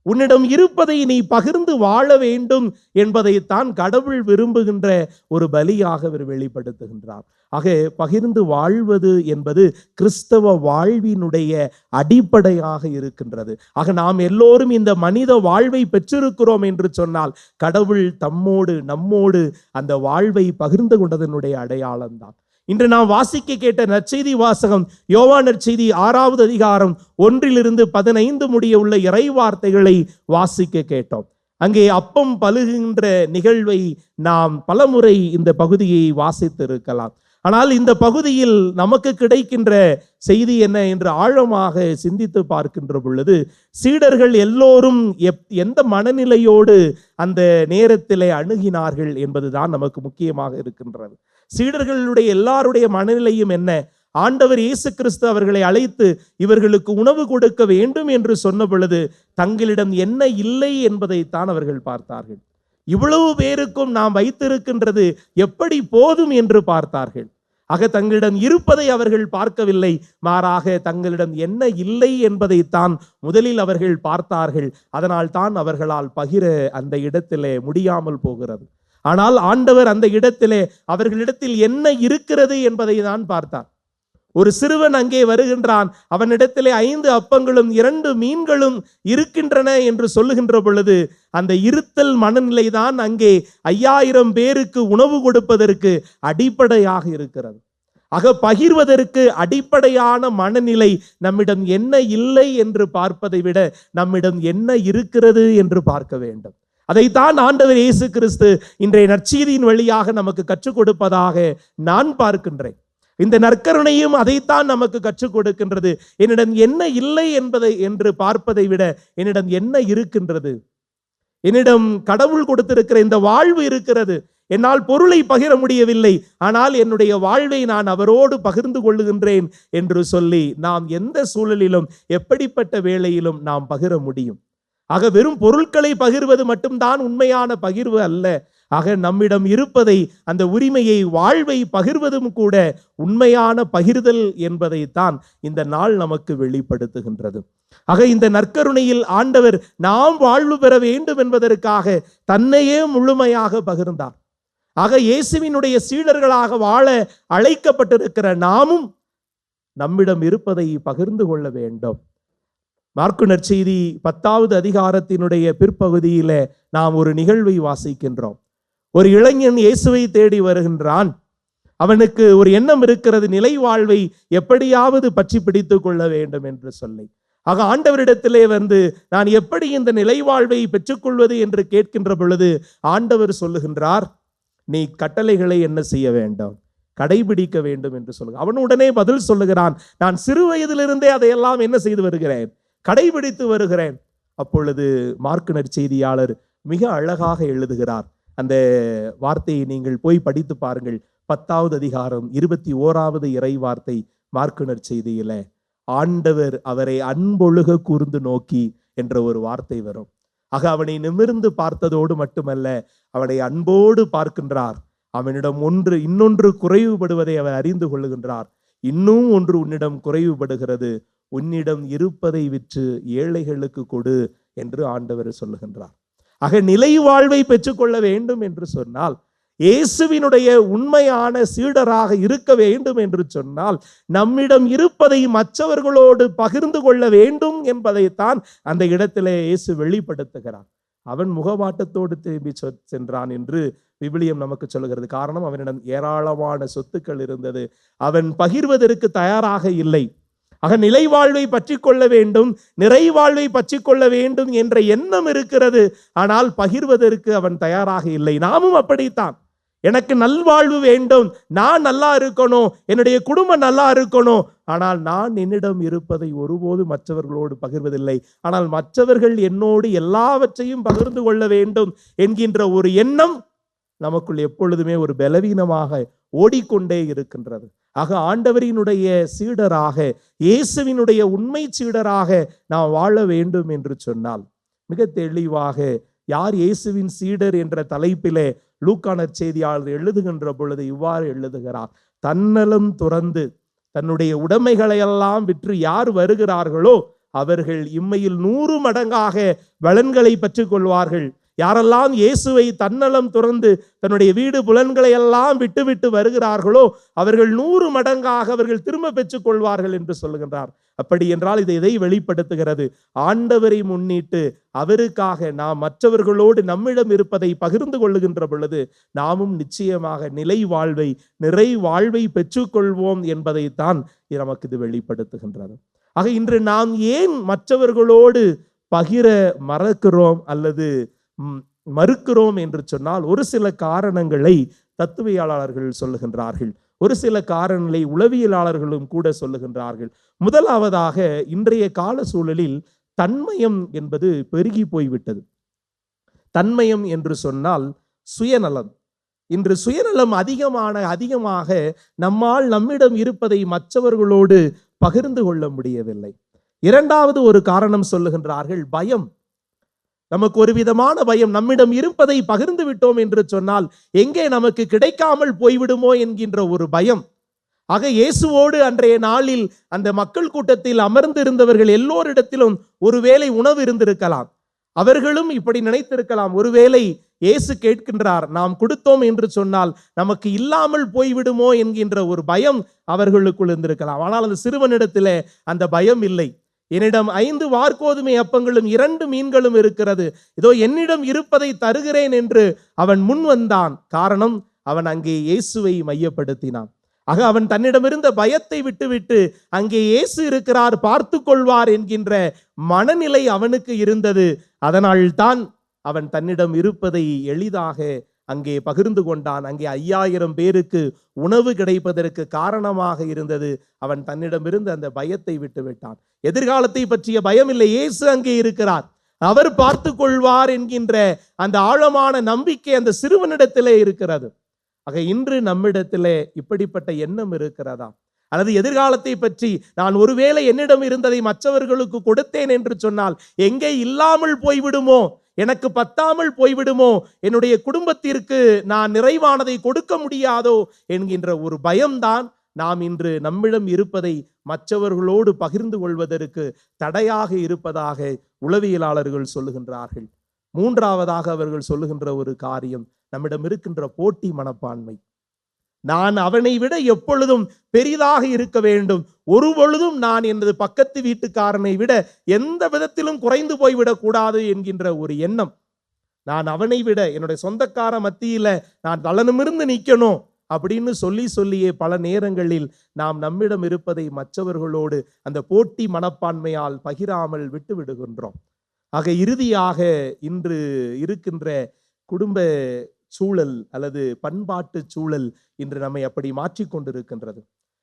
உன்னிடம் இருப்பதை நீ பகிர்ந்து வாழ வேண்டும் என்பதைத்தான் கடவுள் விரும்புகின்ற ஒரு பலியாக அவர் வெளிப்படுத்துகின்றார். ஆக பகிர்ந்து வாழ்வது என்பது கிறிஸ்தவ வாழ்வினுடைய அடிப்படையாக இருக்கின்றது. ஆக நாம் எல்லோரும் இந்த மனித வாழ்வை பெற்றிருக்கிறோம் என்று சொன்னால் கடவுள் நம்மோடு அந்த வாழ்வை பகிர்ந்து கொண்டதனுடைய அடையாளம்தான். இன்று நாம் வாசிக்க கேட்ட நற்செய்தி வாசகம் யோவான் நற்செய்தி 6வது அதிகாரம் 1-15 முடிய உள்ள இறை வார்த்தைகளை வாசிக்க கேட்டோம். அங்கே அப்பம் பலுகின்ற நிகழ்வை நாம் பலமுறை இந்த பகுதியை வாசித்திருக்கலாம். ஆனால் இந்த பகுதியில் நமக்கு கிடைக்கின்ற செய்தி என்ன என்று ஆழமாக சிந்தித்து பார்க்கின்ற பொழுது, சீடர்கள் எல்லோரும் எந்த மனநிலையோடு அந்த நேரத்திலே அணுகினார்கள் என்பதுதான் நமக்கு முக்கியமாக இருக்கின்றது. சீடர்களுடைய எல்லாருடைய மனநிலையும் என்ன? ஆண்டவர் இயேசு கிறிஸ்து அவர்களை அழைத்து இவர்களுக்கு உணவு கொடுக்க வேண்டும் என்று சொன்ன பொழுது தங்களிடம் என்ன இல்லை என்பதைத்தான் அவர்கள் பார்த்தார்கள். இவ்வளவு பேருக்கும் நாம் வைத்திருக்கின்றது எப்படி போதும் என்று பார்த்தார்கள். ஆக தங்களிடம் இருப்பதை அவர்கள் பார்க்கவில்லை, மாறாக தங்களிடம் என்ன இல்லை என்பதைத்தான் முதலில் அவர்கள் பார்த்தார்கள். அதனால் தான் அவர்களால் பகிர அந்த இடத்திலே முடியாமல் போகிறது. ஆனால் ஆண்டவர் அந்த இடத்திலே அவர்களிடத்தில் என்ன இருக்கிறது என்பதை தான் பார்த்தார். ஒரு சிறுவன் அங்கே வருகின்றான். அவனிடத்திலே 5 அப்பங்களும் 2 மீன்களும் இருக்கின்றன என்று சொல்லுகின்ற பொழுது அந்த இருத்தல் மனநிலைதான் அங்கே 5000 பேருக்கு உணவு கொடுப்பதற்கு அடிப்படையாக இருக்கிறது. ஆக பகிர்வதற்கு அடிப்படையான மனநிலை நம்மிடம் என்ன இல்லை என்று பார்ப்பதை விட நம்மிடம் என்ன இருக்கிறது என்று பார்க்க வேண்டும். அதைத்தான் ஆண்டவர் இயேசு கிறிஸ்து இன்றைய நற்செய்தியின் வழியாக நமக்கு கற்றுக் கொடுப்பதாக நான் பார்க்கின்றேன். இந்த நற்கருணையும் அதைத்தான் நமக்கு கற்றுக் கொடுக்கின்றது. என்னிடம் என்ன இல்லை என்று பார்ப்பதை விட என்னிடம் என்ன இருக்கின்றது? என்னிடம் கடவுள் கொடுத்திருக்கிற இந்த வாழ்வு இருக்கிறது. என்னால் பொருளை பகிர முடியவில்லை, ஆனால் என்னுடைய வாழ்வை நான் அவரோடு பகிர்ந்து கொள்ளுகின்றேன் என்று சொல்லி நாம் எந்த சூழலிலும் எப்படிப்பட்ட வேளையிலும் நாம் பகிர முடியும். ஆக வெறும் பொருட்களை பகிர்வது மட்டும்தான் உண்மையான பகிர்வு அல்ல. ஆக நம்மிடம் இருப்பதை, அந்த உரிமையை, வாழ்வை பகிர்வதும் கூட உண்மையான பகிர்தல் என்பதைத்தான் இந்த நாள் நமக்கு வெளிப்படுத்துகின்றது. ஆக இந்த நற்கருணையில் ஆண்டவர் நாம் வாழ்வு பெற வேண்டும் என்பதற்காக தன்னையே முழுமையாக பகிர்ந்தார். ஆக இயேசுவினுடைய சீடர்களாக வாழ அழைக்கப்பட்டிருக்கிற நாமும் நம்மிடம் இருப்பதை பகிர்ந்து கொள்ள வேண்டும். மாற்கு நற்செய்தி 10வது அதிகாரத்தினுடைய பிற்பகுதியில நாம் ஒரு நிகழ்வை வாசிக்கின்றோம். ஒரு இளைஞன் இயேசுவை தேடி வருகின்றான். அவனுக்கு ஒரு எண்ணம் இருக்கிறது, நிலை வாழ்வை எப்படியாவது பற்றி பிடித்துக் கொள்ள வேண்டும் என்று சொல்லி. ஆக ஆண்டவரிடத்திலே வந்து நான் எப்படி இந்த நிலை வாழ்வை பெற்றுக்கொள்வது என்று கேட்கின்ற பொழுது ஆண்டவர் சொல்லுகின்றார், நீ கட்டளைகளை என்ன செய்ய வேண்டும்? கடைபிடிக்க வேண்டும் என்று சொல்லுங்க. அவன் உடனே பதில் சொல்லுகிறான், நான் சிறு வயதிலிருந்தே அதையெல்லாம் என்ன செய்து வருகிறேன்? கடைபிடித்து வருகிறேன். அப்பொழுது மாற்கு நற்செய்தியாளர் மிக அழகாக எழுதுகிறார். அந்த வார்த்தையை நீங்கள் போய் படித்து பாருங்கள். 10வது அதிகாரம் 21வது இறை வார்த்தை மாற்கு நற்செய்தியில, ஆண்டவர் அவரை அன்பொழுக கூர்ந்து நோக்கி என்ற ஒரு வார்த்தை வரும். ஆக அவனை நிமிர்ந்து பார்த்ததோடு மட்டுமல்ல, அவனை அன்போடு பார்க்கின்றார். அவனிடம் இன்னொன்று குறைவுபடுவதை அவர் அறிந்து கொள்ளுகின்றார். இன்னும் ஒன்று உன்னிடம் குறைவுபடுகிறது, உன்னிடம் இருப்பதை விற்று ஏழைகளுக்கு கொடு என்று ஆண்டவர் சொல்லுகின்றார். ஆக நிலை வாழ்வை பெற்றுக்கொள்ள வேண்டும் என்று சொன்னால், இயேசுவினுடைய உண்மையான சீடராக இருக்க வேண்டும் என்று சொன்னால், நம்மிடம் இருப்பதை மற்றவர்களோடு பகிர்ந்து கொள்ள வேண்டும் என்பதைத்தான் அந்த இடத்திலே இயேசு வெளிப்படுத்துகிறார். அவன் முகவாட்டத்தோடு திரும்பி சென்றான் என்று விவிலியம் நமக்கு சொல்லுகிறது. காரணம், அவனிடம் ஏராளமான சொத்துக்கள் இருந்தது. அவன் பகிர்வதற்கு தயாராக இல்லை. ஆக நிலை வாழ்வை பற்றி கொள்ள வேண்டும், நிறை வாழ்வை பற்றி கொள்ள வேண்டும் என்ற எண்ணம் இருக்கிறது. ஆனால் பகிர்வதற்கு அவன் தயாராக இல்லை. நாமும் அப்படித்தான். எனக்கு நல்வாழ்வு வேண்டும், நான் நல்லா இருக்கணும், என்னுடைய குடும்பம் நல்லா இருக்கணும். ஆனால் நான் என்னிடம் இருப்பதை ஒருபோது மற்றவர்களோடு பகிர்வதில்லை. ஆனால் மற்றவர்கள் என்னோடு எல்லாவற்றையும் பகிர்ந்து கொள்ள வேண்டும் என்கின்ற ஒரு எண்ணம் நமக்குள் எப்பொழுதுமே ஒரு பலவீனமாக ஓடிக்கொண்டே இருக்கின்றது. ஆக ஆண்டவரினுடைய சீடராக, இயேசுவினுடைய உண்மை சீடராக நாம் வாழ வேண்டும் என்று சொன்னால், மிக தெளிவாக யார் இயேசுவின் சீடர் என்ற தலைப்பிலே லூக்கா நற்செய்தியாளர் எழுதுகின்ற பொழுது இவ்வாறு எழுதுகிறார், தன்னலம் துறந்து தன்னுடைய உடைமைகளை எல்லாம் விற்று யார் வருகிறார்களோ அவர்கள் இம்மையில் 100 மடங்காக பலன்களை பெற்றுக் கொள்வார்கள். யாரெல்லாம் இயேசுவை தன்னலம் துறந்து தன்னுடைய வீடு புலன்களை எல்லாம் விட்டு வருகிறார்களோ அவர்கள் 100 மடங்காக அவர்கள் திரும்ப பெற்றுக் கொள்வார்கள் என்று சொல்லுகின்றார். அப்படி என்றால் இது எதை வெளிப்படுத்துகிறது? ஆண்டவரை முன்னிட்டு அவருக்காக நாம் மற்றவர்களோடு நம்மிடம் இருப்பதை பகிர்ந்து கொள்ளுகின்ற பொழுது நாமும் நிச்சயமாக நிலை வாழ்வை, நிறை வாழ்வை பெற்றுக்கொள்வோம் என்பதைத்தான் நமக்கு இது வெளிப்படுத்துகின்றது. ஆக இன்று நாம் ஏன் மற்றவர்களோடு பகிர மறக்கிறோம் அல்லது மறுக்கிறோம் என்று சொன்னால், ஒரு சில காரணங்களை தத்துவியலாளர்கள் சொல்லுகின்றார்கள், ஒரு சில காரணங்களை உளவியலாளர்களும் கூட சொல்லுகின்றார்கள். முதலாவதாக, இன்றைய கால சூழலில் தன்மயம் என்பது பெருகி போய்விட்டது. தன்மயம் என்று சொன்னால் சுயநலம். இன்று சுயநலம் அதிகமாக நம்மால் நம்மிடம் இருப்பதை மற்றவர்களோடு பகிர்ந்து கொள்ள முடியவில்லை. இரண்டாவது ஒரு காரணம் சொல்லுகின்றார்கள், பயம். நமக்கு ஒரு விதமான பயம், நம்மிடம் இருப்பதை பகிர்ந்து விட்டோம் என்று சொன்னால் எங்கே நமக்கு கிடைக்காமல் போய்விடுமோ என்கின்ற ஒரு பயம். ஆக இயேசுவோடு அன்றைய நாளில் அந்த மக்கள் கூட்டத்தில் அமர்ந்திருந்தவர்கள் எல்லோரிடத்திலும் ஒருவேளை உணவு இருந்திருக்கலாம். அவர்களும் இப்படி நினைத்திருக்கலாம், ஒருவேளை இயேசு கேட்கின்றார், நாம் கொடுத்தோம் என்று சொன்னால் நமக்கு இல்லாமல் போய்விடுமோ என்கின்ற ஒரு பயம் அவர்களுக்குள் இருந்திருக்கலாம். ஆனால் அந்த சிறுவனிடத்திலே அந்த பயம் இல்லை. என்னிடம் 5 வார்கோதுமை அப்பங்களும் 2 மீன்களும் இருக்கிறது, இதோ என்னிடம் இருப்பதை தருகிறேன் என்று அவன் முன் வந்தான். காரணம், அவன் அங்கே இயேசுவை மையப்படுத்தினான். ஆக அவன் தன்னிடமிருந்த பயத்தை விட்டுவிட்டு அங்கே இயேசு இருக்கிறார், பார்த்து கொள்வார் என்கின்ற மனநிலை அவனுக்கு இருந்தது. அதனால் தான் அவன் தன்னிடம் இருப்பதை எளிதாக அங்கே பகிர்ந்து கொண்டான். அங்கே 5000 பேருக்கு உணவு கிடைப்பதற்கு காரணமாக இருந்தது அவன் தன்னிடமிருந்து அந்த பயத்தை விட்டு விட்டான். எதிர்காலத்தை பற்றிய பயம் இல்லை, இயேசு அங்கே இருக்கிறார், அவர் பார்த்து கொள்வார் என்கின்ற அந்த ஆழமான நம்பிக்கை அந்த சிறுவனிடத்திலே இருக்கிறது. ஆக இன்று நம்மிடத்திலே இப்படிப்பட்ட எண்ணம் இருக்கிறதா? அல்லது எதிர்காலத்தை பற்றி நான் ஒருவேளை என்னிடம் இருந்ததை மற்றவர்களுக்கு கொடுத்தேன் என்று சொன்னால் எங்கே இல்லாமல் போய்விடுமோ, எனக்கு பத்தாமல் போய்விடுமோ, என்னுடைய குடும்பத்திற்கு நான் நிறைவானதை கொடுக்க முடியாதோ என்கின்ற ஒரு பயம்தான் நாம் இன்று நம்மிடம் இருப்பதை மற்றவர்களோடு பகிர்ந்து கொள்வதற்கு தடையாக இருப்பதாக உளவியலாளர்கள் சொல்லுகின்றார்கள். மூன்றாவதாக அவர்கள் சொல்லுகின்ற ஒரு காரியம் நம்மிடம் இருக்கின்ற போட்டி மனப்பான்மை. நான் அவனை விட எப்பொழுதும் பெரிதாக இருக்க வேண்டும், ஒரு பொழுதும் நான் எனது பக்கத்து வீட்டுக்காரனை விட எந்த விதத்திலும் குறைந்து போய்விடக் கூடாது என்கின்ற ஒரு எண்ணம். நான் அவனை விட என்னுடைய சொந்தக்கார மத்தியில நான் தலனுமிருந்து நிற்கணும் அப்படின்னு சொல்லியே பல நேரங்களில் நாம் நம்மிடம் இருப்பதை மற்றவர்களோடு அந்த போட்டி மனப்பான்மையால் பகிராமல் விட்டு விடுகின்றோம். ஆக இறுதியாக இன்று இருக்கின்ற குடும்ப சூழல் அல்லது பண்பாட்டு சூழல் இன்று நம்மை அப்படி மாற்றிக்கொண்டிருக்கின்றது.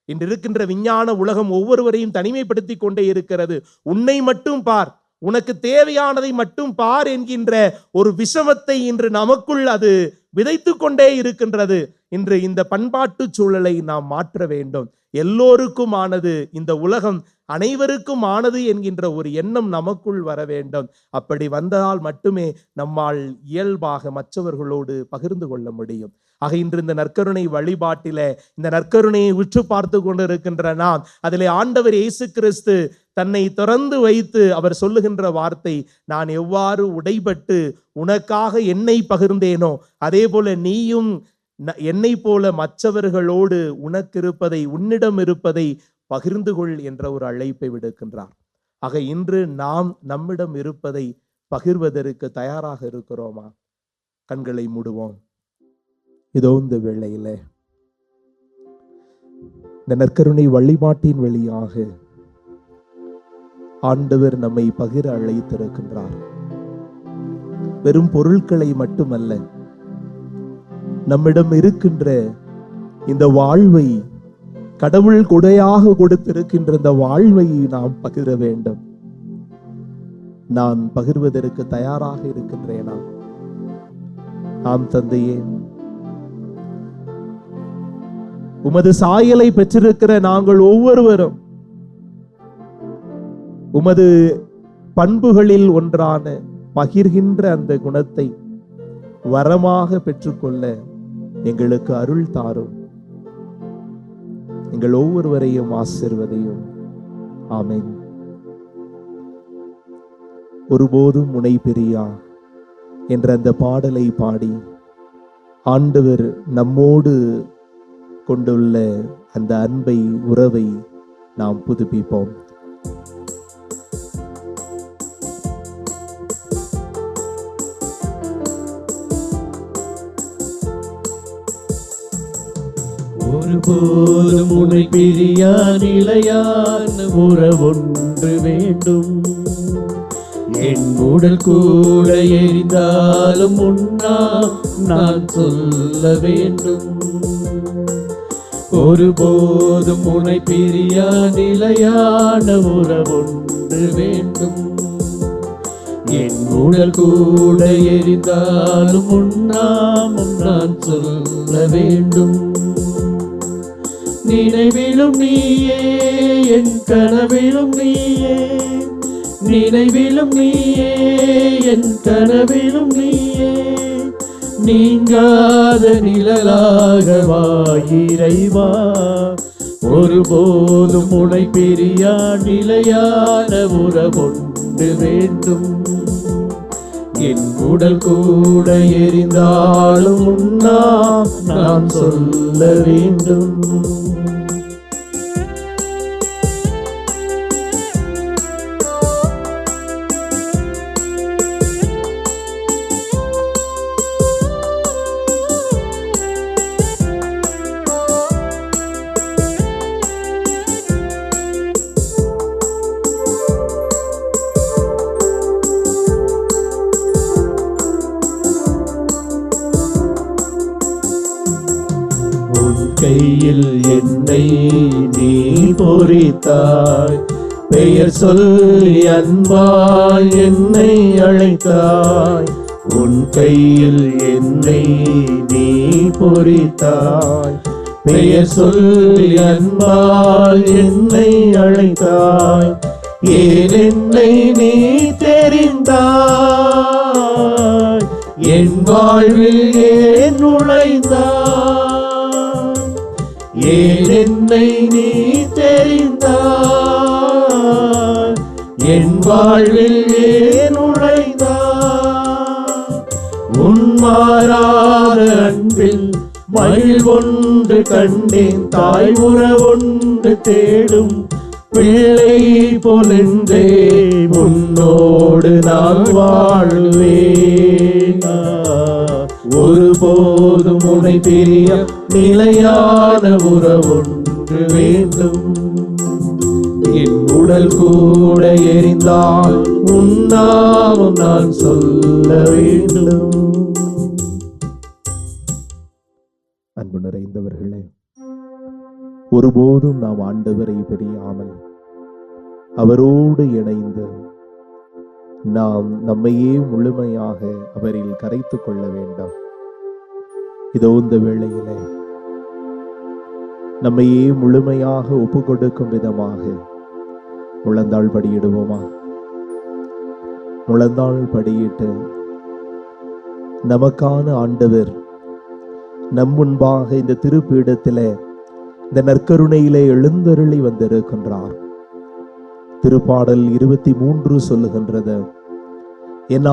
இன்று இருக்கின்ற விஞ்ஞான உலகம் ஒவ்வொருவரையும் தனிமைப்படுத்தி கொண்டே இருக்கிறது. உன்னை மட்டும் பார், உனக்கு தேவையானதை மட்டும் பார் என்கின்ற ஒரு விஷமத்தை இன்று நமக்குள் அது விதைத்து கொண்டே இருக்கின்றது. இன்று இந்த பண்பாட்டு சூழலை நாம் மாற்ற வேண்டும். எல்லோருக்கும் ஆனது, இந்த உலகம் அனைவருக்கும் ஆனது என்கின்ற ஒரு எண்ணம் நமக்குள் வர வேண்டும். அப்படி வந்தால் மட்டுமே நம்மால் இயல்பாக மற்றவர்களோடு பகிர்ந்து கொள்ள முடியும். ஆக இன்று இந்த நற்கருணை வழிபாட்டில இந்த நற்கருணையை உற்று பார்த்து கொண்டிருக்கின்ற நாம், அதிலே ஆண்டவர் இயேசு கிறிஸ்து தன்னை திறந்து வைத்து அவர் சொல்லுகின்ற வார்த்தை, நான் எவ்வாறு உடைபட்டு உனக்காக என்னை பகிர்ந்தேனோ அதே போல நீயும் என்னை போல மற்றவர்களோடு உனக்கு இருப்பதை, உன்னிடம் இருப்பதை பகிர்ந்து கொள் என்ற ஒரு அழைப்பை விடுக்கின்றார். ஆக இன்று நாம் நம்மிடம் இருப்பதை பகிர்வதற்கு தயாராக இருக்கிறோமா? கண்களை மூடுவோம். இதோ இந்த வேளையில இந்த நற்கருணை வழிபாட்டின் வழியாக ஆண்டவர் நம்மை பகிர அழைத்திருக்கின்றார். வெறும் பொருட்களை மட்டுமல்ல, நம்மிடம் இருக்கின்ற இந்த வாழ்வை, கடவுள் கொடையாக கொடுத்திருக்கின்ற இந்த வாழ்வை நாம் பகிர வேண்டும். நான் பகிர்வதற்கு தயாராக இருக்கின்றேனா? ஆம் தந்தையே, உமது சாயலை பெற்றிருக்கிற நாங்கள் ஒவ்வொருவரும் உமது பண்புகளில் ஒன்றான பகிர்கின்ற அந்த குணத்தை வரமாக பெற்றுக்கொள்ள எங்களுக்கு அருள் தாரும். எங்கள் ஒவ்வொருவரையும் ஆசீர்வதியும். ஆமென். ஒருபோதும் உனை பிரியா என்ற அந்த பாடலை பாடி ஆண்டவர் நம்மோடு கொண்டுள்ள அந்த அன்பை, உறவை நாம் புதுப்பிப்போம். ஒருபோதும் உன்னை பிரியா நிலையான உறவொன்று வேண்டும். என் உடல் கூட எரிந்தாலும் உன்னா நான் சொல்ல வேண்டும். ஒருபோதும் உன்னை பிரியா நிலையான உறவொன்று வேண்டும். என் உடல் கூட எரிந்தாலும் உன்னாமம் நான் சொல்ல வேண்டும். நினைவிலும் நீயே, என் கனவிலும் நீயே, நினைவிலும் நீயே, என் கனவிலும் நீயே, நீங்காத நிழலாக வா இறைவா. ஒருபோதும் உன்னை பிரியா நிலையான உறவொன்று வேண்டும். என் உடல் கூட எரிந்தாலும் உன்னாம் நான் சொல்ல வேண்டும். கையில் என்னை நீ பொறித்தாய், பெயர் சொல்லி அன்பால் என்னை அழைத்தாய். உன் கையில் என்னை நீ பொறித்தாய், பெயர் சொல்லி அன்பால் என்னை அழைத்தாய். ஏன் என்னை நீ தெரிந்தாய், என் வாழ்வில் ஏன் நுழைந்தாய். ஏன் என்னை நீ தெரிந்தாய், என் வாழ்வில் ஏன் நுழைந்தாய். உன் மாறாத அன்பில் மகிழ் ஒன்று கண்டேன், தாய் உறவொன்று தேடும் பிள்ளை போலென்றே உன்னோடு நான் வாழ்வேன். ஒருபோதும் உன்னை பிரிய நிலையான உறவொன்று வேண்டும். என் உடல் கூட எரிந்தால் உன் நாமம் நான் சொல்ல வேண்டும். அன்பு நிறைந்தவர்களே, ஒருபோதும் நாம் ஆண்டவரை பிரியாமல் அவரோடு இணைந்து நாம் நம்மையே முழுமையாக அவரில் கரைத்துக் கொள்ள வேண்டும். இதோ இந்த வேளையிலே நம்மையே முழுமையாக ஒப்பு கொடுக்கும் விதமாக முழந்தாள் படியிடுவோமா? முழந்தாள் படியிட்டு நமக்கான ஆண்டவர் நம் முன்பாக இந்த திருப்பீடத்திலே இந்த நற்கருணையிலே எழுந்தருளி வந்திருக்கின்றார். திருப்பாடல் 23 சொல்லுகின்றது, என்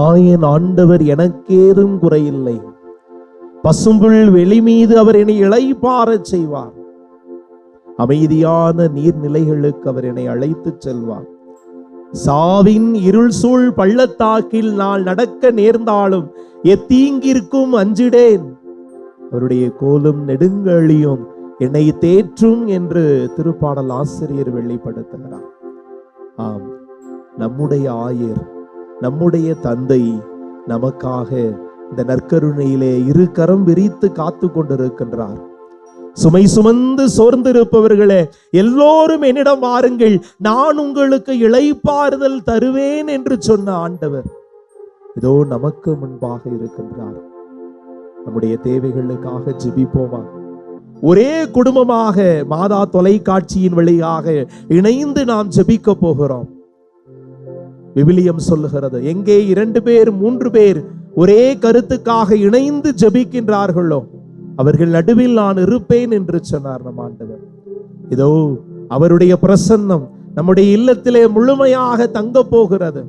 ஆண்டவர் எனக்கேதும் குறையில்லை, பசும்புல் வெளி மீது அவர் என்னை இளைப்பாறச் செய்வார், அமைதியான நீர்நிலைகளுக்கு அவர் என்னை அழைத்து செல்வார். சாவின் இருள் சூழ் பள்ளத்தாக்கில் நான் நடக்க நேர்ந்தாலும் எத்தீங்கிற்கும் அஞ்சிடேன், அவருடைய கோலும் நெடுங்கழியும் என்னை தேற்றும் என்று திருப்பாடல் ஆசிரியர் வெளிப்படுத்துகிறார். ஆம், நம்முடைய ஆயர், நம்முடைய தந்தை நமக்காக இந்த நற்கருணையிலே இரு கரம் விரித்து காத்து கொண்டிருக்கின்றார். சுமை சுமந்து சோர்ந்திருப்பவர்களே, எல்லோரும் என்னிடம் வாருங்கள், நான் உங்களுக்கு இளைப்பாறுதல் தருவேன் என்று சொன்ன ஆண்டவர் இதோ நமக்கு முன்பாக இருக்கின்றார். நம்முடைய தேவைகளுக்காக ஜெபிப்போமா? ஒரே குடும்பமாக மாதா தொலைக்காட்சியின் வழியாக இணைந்து நாம் ஜெபிக்க போகிறோம். விவிலியம் சொல்லுகிறது, எங்கே 2 பேர் 3 பேர் ஒரே கருத்துக்காக இணைந்து ஜெபிக்கின்றார்களோ அவர்கள் நடுவில் நான் இருப்பேன் என்று சொன்னார் நம் ஆண்டவர். இதோ அவருடைய பிரசன்னம் நம்முடைய இல்லத்திலே முழுமையாக தங்க போகிறது.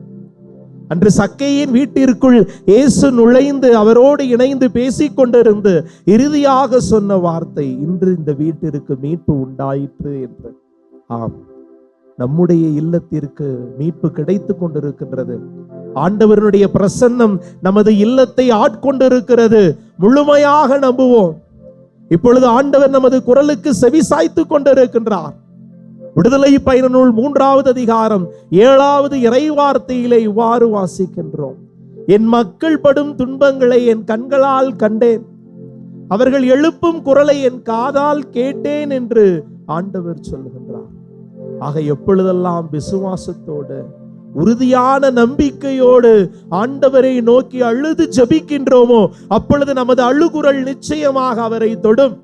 அன்று சக்கையின் வீட்டிற்குள் இயேசு நுழைந்து அவரோடு இணைந்து பேசிக் கொண்டிருந்து இறுதியாக சொன்ன வார்த்தை, இன்று இந்த வீட்டிற்கு மீட்பு உண்டாயிற்று என்று. ஆம், நம்முடைய இல்லத்திற்கு மீட்பு கிடைத்து கொண்டிருக்கின்றது. ஆண்டவருடைய பிரசன்னம் நமது இல்லத்தை ஆட்கொண்டிருக்கிறது. முழுமையாக நம்புவோம். இப்பொழுது ஆண்டவர் நமது குரலுக்கு செவி சாய்த்து கொண்டிருக்கின்றார். விடுதலை பயண நூல் 3வது அதிகாரம் 7வது இறைவார்த்தையிலே இவ்வாறு வாசிக்கின்றோம், என் மக்கள் படும் துன்பங்களை என் கண்களால் கண்டேன், அவர்கள் எழுப்பும் குரலை என் காதால் கேட்டேன் என்று ஆண்டவர் சொல்லுகின்றார். ஆக எப்பொழுதெல்லாம் விசுவாசத்தோடு உறுதியான நம்பிக்கையோடு ஆண்டவரை நோக்கி அழுது ஜெபிக்கின்றோமோ அப்பொழுது நமது அழுகுரல் நிச்சயமாக அவரை தொடும்.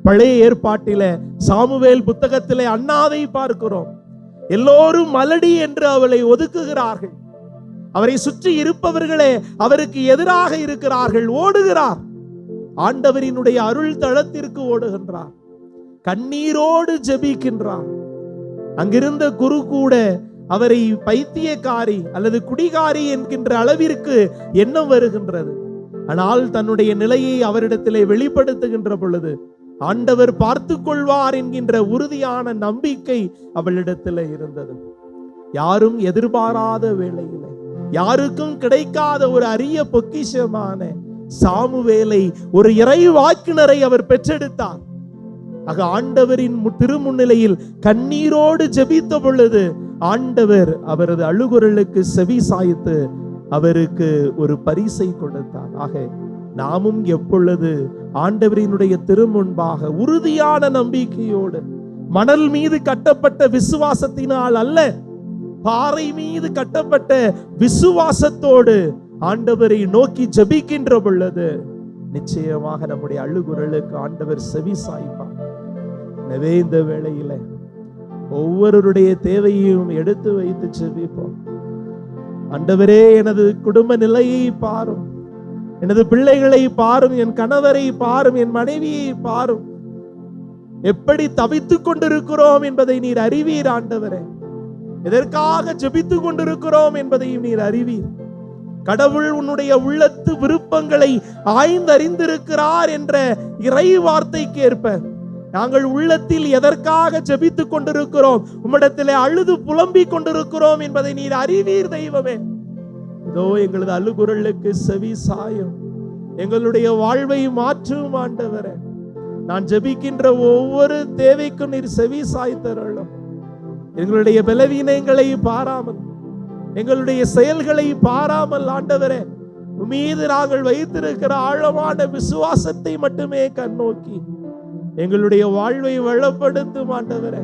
பழைய ஏற்பாட்டிலே சாமுவேல் புத்தகத்திலே அன்னாவை பார்க்கிறோம். எல்லோரும் மலடி என்று அவளை ஒதுக்குகிறார்கள். அவரை சுற்றி இருப்பவர்களே அவருக்கு எதிராக இருக்கிறார்கள். ஓடுகிறார், ஆண்டவரினுடைய அருள் தளத்திற்கு ஓடுகின்றார், கண்ணீரோடு ஜெபிக்கின்றார். அங்கிருந்த குரு கூட அவரை பைத்தியக்காரி அல்லது குடிகாரி என்கின்ற அளவிற்கு எண்ணம் வருகின்றது. ஆனால் தன்னுடைய நிலையை அவரிடத்திலே வெளிப்படுத்துகின்ற பொழுது ஆண்டவர் பார்த்து கொள்வார் என்கின்ற உறுதியான நம்பிக்கை அவளிடத்தில் இருந்தது. யாரும் எதிர்பாராத வேளையிலே யாருக்கும் கிடைக்காத ஒரு அரிய பொக்கிஷமான சாமுவேலை, ஒரு இறை வாக்கினரை அவர் பெற்றெடுத்தார். ஆக ஆண்டவரின் திருமுன்னிலையில் கண்ணீரோடு ஜெபித்த பொழுது ஆண்டவர் அவரது அழுகுரலுக்கு செவி சாய்த்து அவருக்கு ஒரு பரிசை கொடுத்தார். ஆக நாமும் எப்பொழுது ஆண்டவரினுடைய திருமுன்பாக உறுதியான நம்பிக்கையோடு, மணல் மீது கட்டப்பட்ட விசுவாசத்தினால் அல்ல, பாறை மீது கட்டப்பட்ட விசுவாசத்தோடு ஆண்டவரை நோக்கி ஜெபிக்கின்ற பொழுது நிச்சயமாக நம்முடைய அழுகுரலுக்கு ஆண்டவர் செவி சாய்ப்பார். எனவே இந்த வேளையில ஒவ்வொருடைய தேவையையும் எடுத்து வைத்து செபிப்போம். ஆண்டவரே, எனது குடும்ப நிலையை பாரும், எனது பிள்ளைகளை பாரும், என் கணவரை பாரும், என் மனைவியை பாரும். எப்படி தவித்துக் கொண்டிருக்கிறோம் என்பதை நீர் அறிவீர் ஆண்டவரே. எதற்காக ஜெபித்துக் கொண்டிருக்கிறோம் என்பதையும் நீர் அறிவீர். கடவுள் உன்னுடைய உள்ளத்து விருப்பங்களை ஆய்ந்தறிந்திருக்கிறார் என்ற இறை வார்த்தைக்கு ஏற்ப நாங்கள் உள்ளத்தில் எதற்காக ஜெபித்துக் கொண்டிருக்கிறோம், உம்மிடத்திலே அழுது புலம்பிக் கொண்டிருக்கிறோம் என்பதை நீர் அறிவீர் தெய்வமே. இதோ எங்களது அழுகுரலுக்கு செவி சாயும், எங்களுடைய வாழ்வை மாற்றும் ஆண்டவரே. நான் ஜெபிக்கின்ற ஒவ்வொரு தேவைக்கும் நீர் செவி சாய்த்தருளும். எங்களுடைய பலவீனங்களை பாராமல், எங்களுடைய செயல்களை பாராமல் ஆண்டவரே, மீது நாங்கள் வைத்திருக்கிற ஆழமான விசுவாசத்தை மட்டுமே கண்ணோக்கி எங்களுடைய வாழ்வை வளப்படுத்தும் ஆண்டவரே.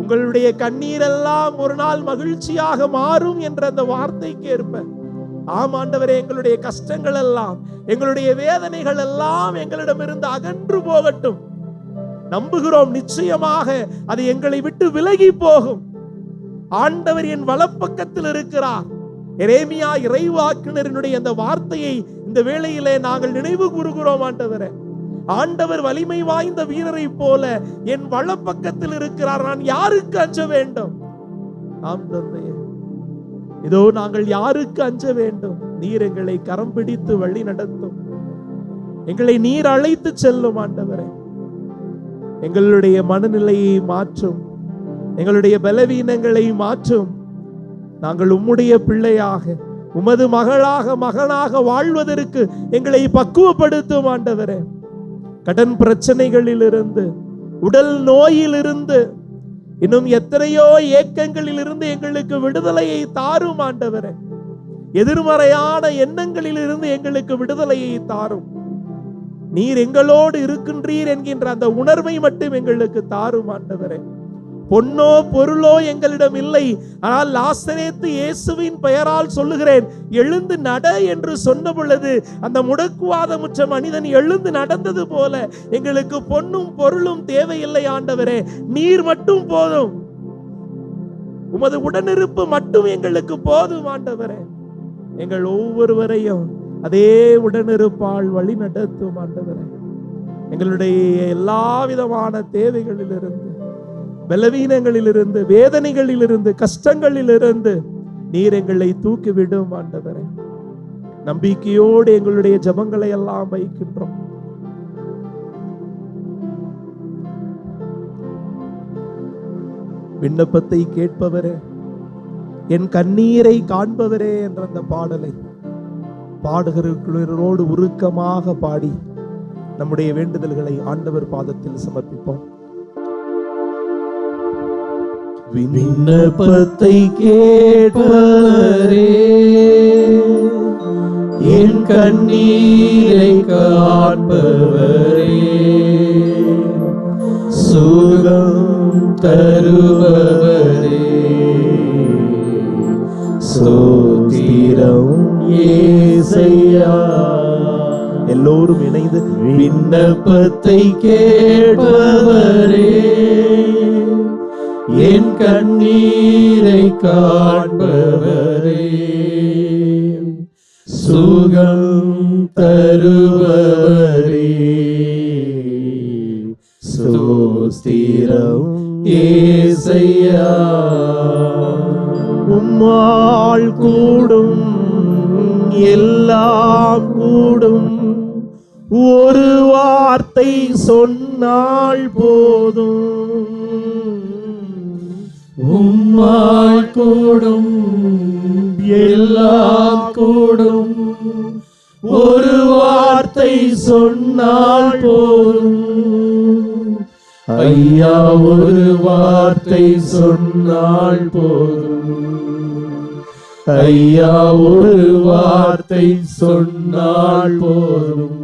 உங்களுடைய கண்ணீரெல்லாம் ஒரு நாள் மகிழ்ச்சியாக மாறும் என்ற அந்த வார்த்தைக்கு ஏற்ப, ஆம் ஆண்டவரே, எங்களுடைய கஷ்டங்கள் எல்லாம், எங்களுடைய வேதனைகள் எல்லாம் எங்களிடமிருந்து அகன்று போகட்டும். நம்புகிறோம், நிச்சயமாக அது எங்களை விட்டு விலகி போகும். ஆண்டவர் என் வலப்பக்கத்தில் இருக்கிறார். எரேமியா இறைவாக்கினரினுடைய அந்த வார்த்தையை இந்த வேளையிலே நாங்கள் நினைவு கூறுகிறோம் ஆண்டவரே. ஆண்டவர் வலிமை வாய்ந்த வீரரை போல என் வலப்பக்கத்தில் இருக்கிறார், நான் யாருக்கு அஞ்ச வேண்டும்? ஆம் தந்தையே, இதோ நாங்கள் யாருக்கு அஞ்ச வேண்டும்? நீர் எங்களை கரம் பிடித்து வழி நடத்தும், எங்களை நீர் அழைத்து செல்லும் ஆண்டவரே. எங்களுடைய மனநிலையை மாற்றும், எங்களுடைய பலவீனங்களை மாற்றும். நாங்கள் உம்முடைய பிள்ளையாக, உமது மகளாக, மகனாக வாழ்வதற்கு எங்களை பக்குவப்படுத்தும் ஆண்டவரே. கடன் பிரச்சனைகளில் இருந்து, உடல் நோயில் இருந்து, இன்னும் எத்தனையோ ஏக்கங்களில் இருந்து எங்களுக்கு விடுதலையை தாரும் ஆண்டவரே. எதிர்மறையான எண்ணங்களில் இருந்து எங்களுக்கு விடுதலையை தாரும். நீர் எங்களோடு இருக்கின்றீர் என்கின்ற அந்த உணர்வை மட்டும் எங்களுக்கு தாரும் ஆண்டவரே. பொன்னோ பொருளோ எங்களிடம் இல்லை, ஆனால் நாசரேத்து இயேசுவின் பெயரால் சொல்லுகிறேன், எழுந்து நட என்று சொன்ன பொழுது அந்த முடக்குவாதமுற்ற மனிதன் எழுந்து நடந்தது போல எங்களுக்கு பொன்னும் பொருளும் தேவையில்லை ஆண்டவரே. நீர் மட்டும் போதும், உமது உடனிருப்பு மட்டும் எங்களுக்கு போதும் ஆண்டவரே. எங்கள் ஒவ்வொருவரையும் அதே உடனிருப்பால் வழி நடத்தும் ஆண்டவரே. எங்களுடைய எல்லா விதமான தேவைகளிலிருந்து, பலவீனங்களிலிருந்து, வேதனைகளிலிருந்து, கஷ்டங்களிலிருந்து நீர் எங்களை தூக்கிவிடும் ஆண்டவரே. நம்பிக்கையோடு எங்களுடைய ஜெபங்களை எல்லாம் வைக்கின்றோம். விண்ணப்பத்தை கேட்பவரே, என் கண்ணீரை காண்பவரே என்ற அந்த பாடலை பாடுகிறவர்களோடு உருக்கமாக பாடி நம்முடைய வேண்டுதல்களை ஆண்டவர் பாதத்தில் சமர்ப்பிப்போம். விண்ணப்பத்தை கேட்பவரே, என் கண்ணீரை காண்பவரே, சுகம் தருபவரே, ஸ்தோத்திரம் இயேசையா. எல்லோரும் இணைந்து விண்ணப்பத்தை கேட்பவரே, என் கண்ணீரை காண்பவரே, சுகம் தருபவரே, ஸ்தோத்திரம் இயேசையா. உம்மால் கூடும் எல்லாம் கூடும், ஒரு வார்த்தை சொன்னால் போதும். உம்மால் கூடும் எல்லாம் கூடும், ஒரு வார்த்தை சொன்னால் போதும். ஐயா, ஒரு வார்த்தை சொன்னால் போதும். ஐயா, ஒரு வார்த்தை சொன்னால் போதும்.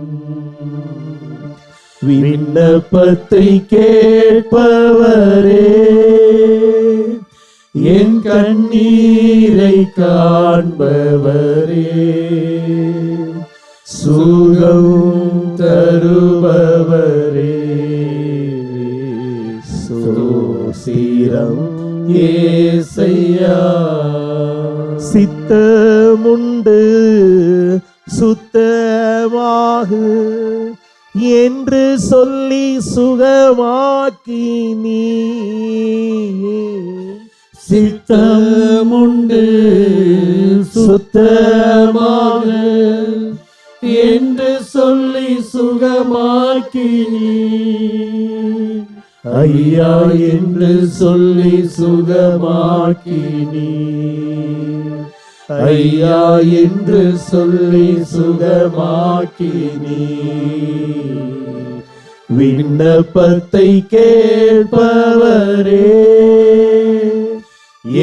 விண்ணப்பத்தை கேட்பவரே, என் கண்ணீரை காண்பவரே, சுகம் சுகம் தருபவரே சோசிரம் ஏசையா. சித்தமுண்டு சுத்தமாகு என்று சொல்லி சுகமாக்கி நீ. சித்தமுண்டு சுத்தமாக என்று சொல்லி சுகமாக்கி நீ. ஐயா என்று சொல்லி சுகமாக்கி நீ. ஐயா என்று சொல்லி சுகமாக்கி நீ. விண்ணப்பத்தை கேட்பவரே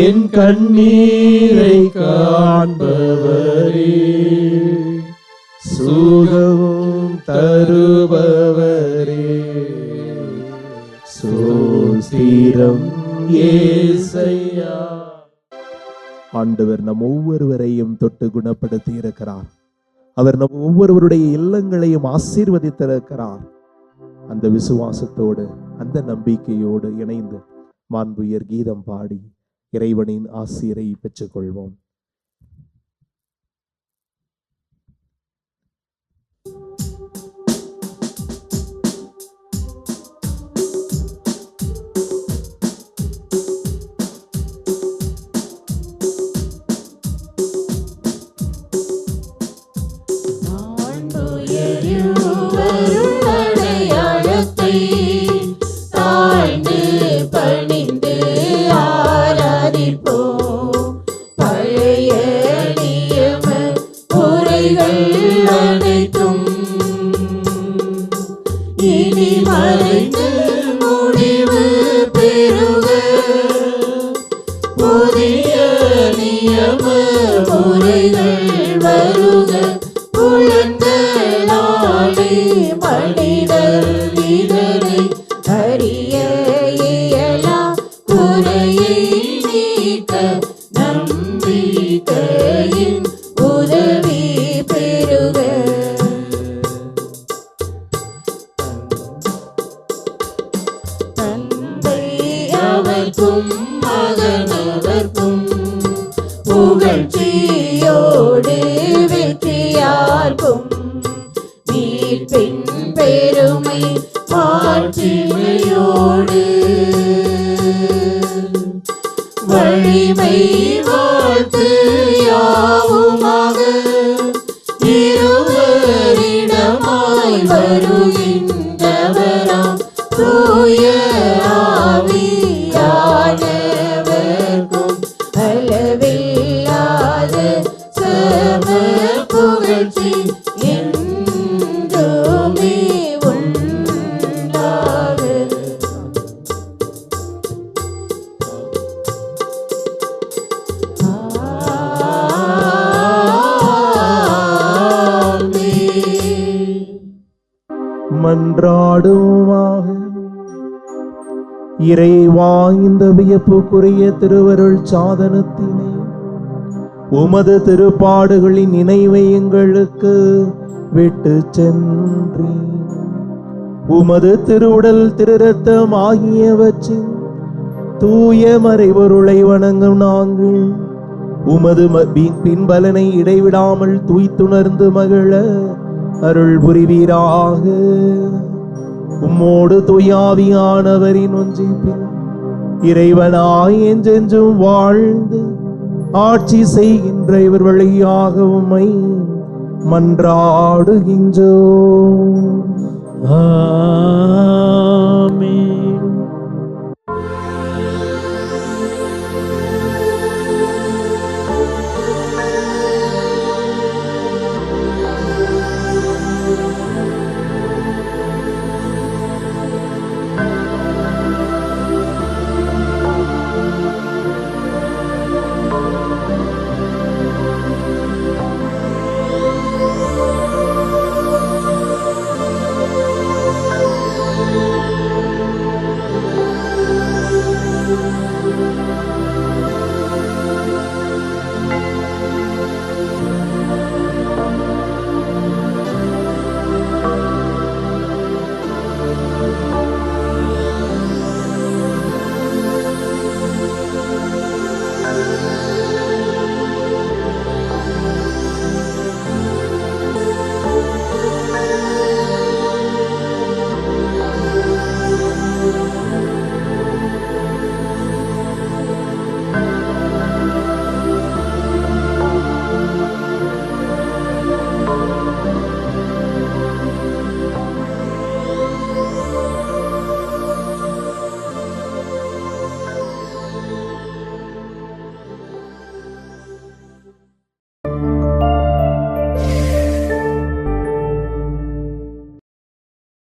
என் கண்ணீரை காண்பவரே சுகம் தருபவரே சோஸ்திரம் ஏசையா. ஆண்டவர் நம் ஒவ்வொருவரையும் தொட்டு குணப்படுத்தி இருக்கிறார். அவர் நம் ஒவ்வொருவருடைய இல்லங்களையும் ஆசீர்வதித்திருக்கிறார். அந்த விசுவாசத்தோடு அந்த நம்பிக்கையோடு இணைந்து மாண்புயர் கீதம் பாடி இறைவனின் ஆசீரை பெற்றுக்கொள்வோம். புகழ்ச்சியோடு வெற்றியார்க்கும் மீட்பின் பெருமை மாட்சிமையோடு வலிமை வாழ்த்து யாவுமாக இருவரிடமாய் வருகின்றவராம் தூய ஆவியானவர்க்கும் அளவில்லாத சம புகழ்ச்சி என்றுமே உண்டாக. மன்றாடுவோமாக. இறைவா, இந்த வியப்புக்குரிய திருவருள் சாதனத்தினை உமது திருப்பாடுகளின் நினைவை எங்களுக்கு விட்டு சென்றீர். உமது திருவுடல் திருரத்தம் ஆகியவற்றின் தூய மறைபொருளை வணங்கும் நாங்கள் உமது பின்பலனை இடைவிடாமல் தூய்த்துணர்ந்து மகிழ அருள் புரிவீராக. உம்மோடு தூயாவியானவரின் ஒன்றிப்பில் இறைவனாய் என்றென்றும் வாழ்ந்து ஆட்சி செய்கின்ற இவர் வழியாக உம்மை மன்றாடுகின்றோம்.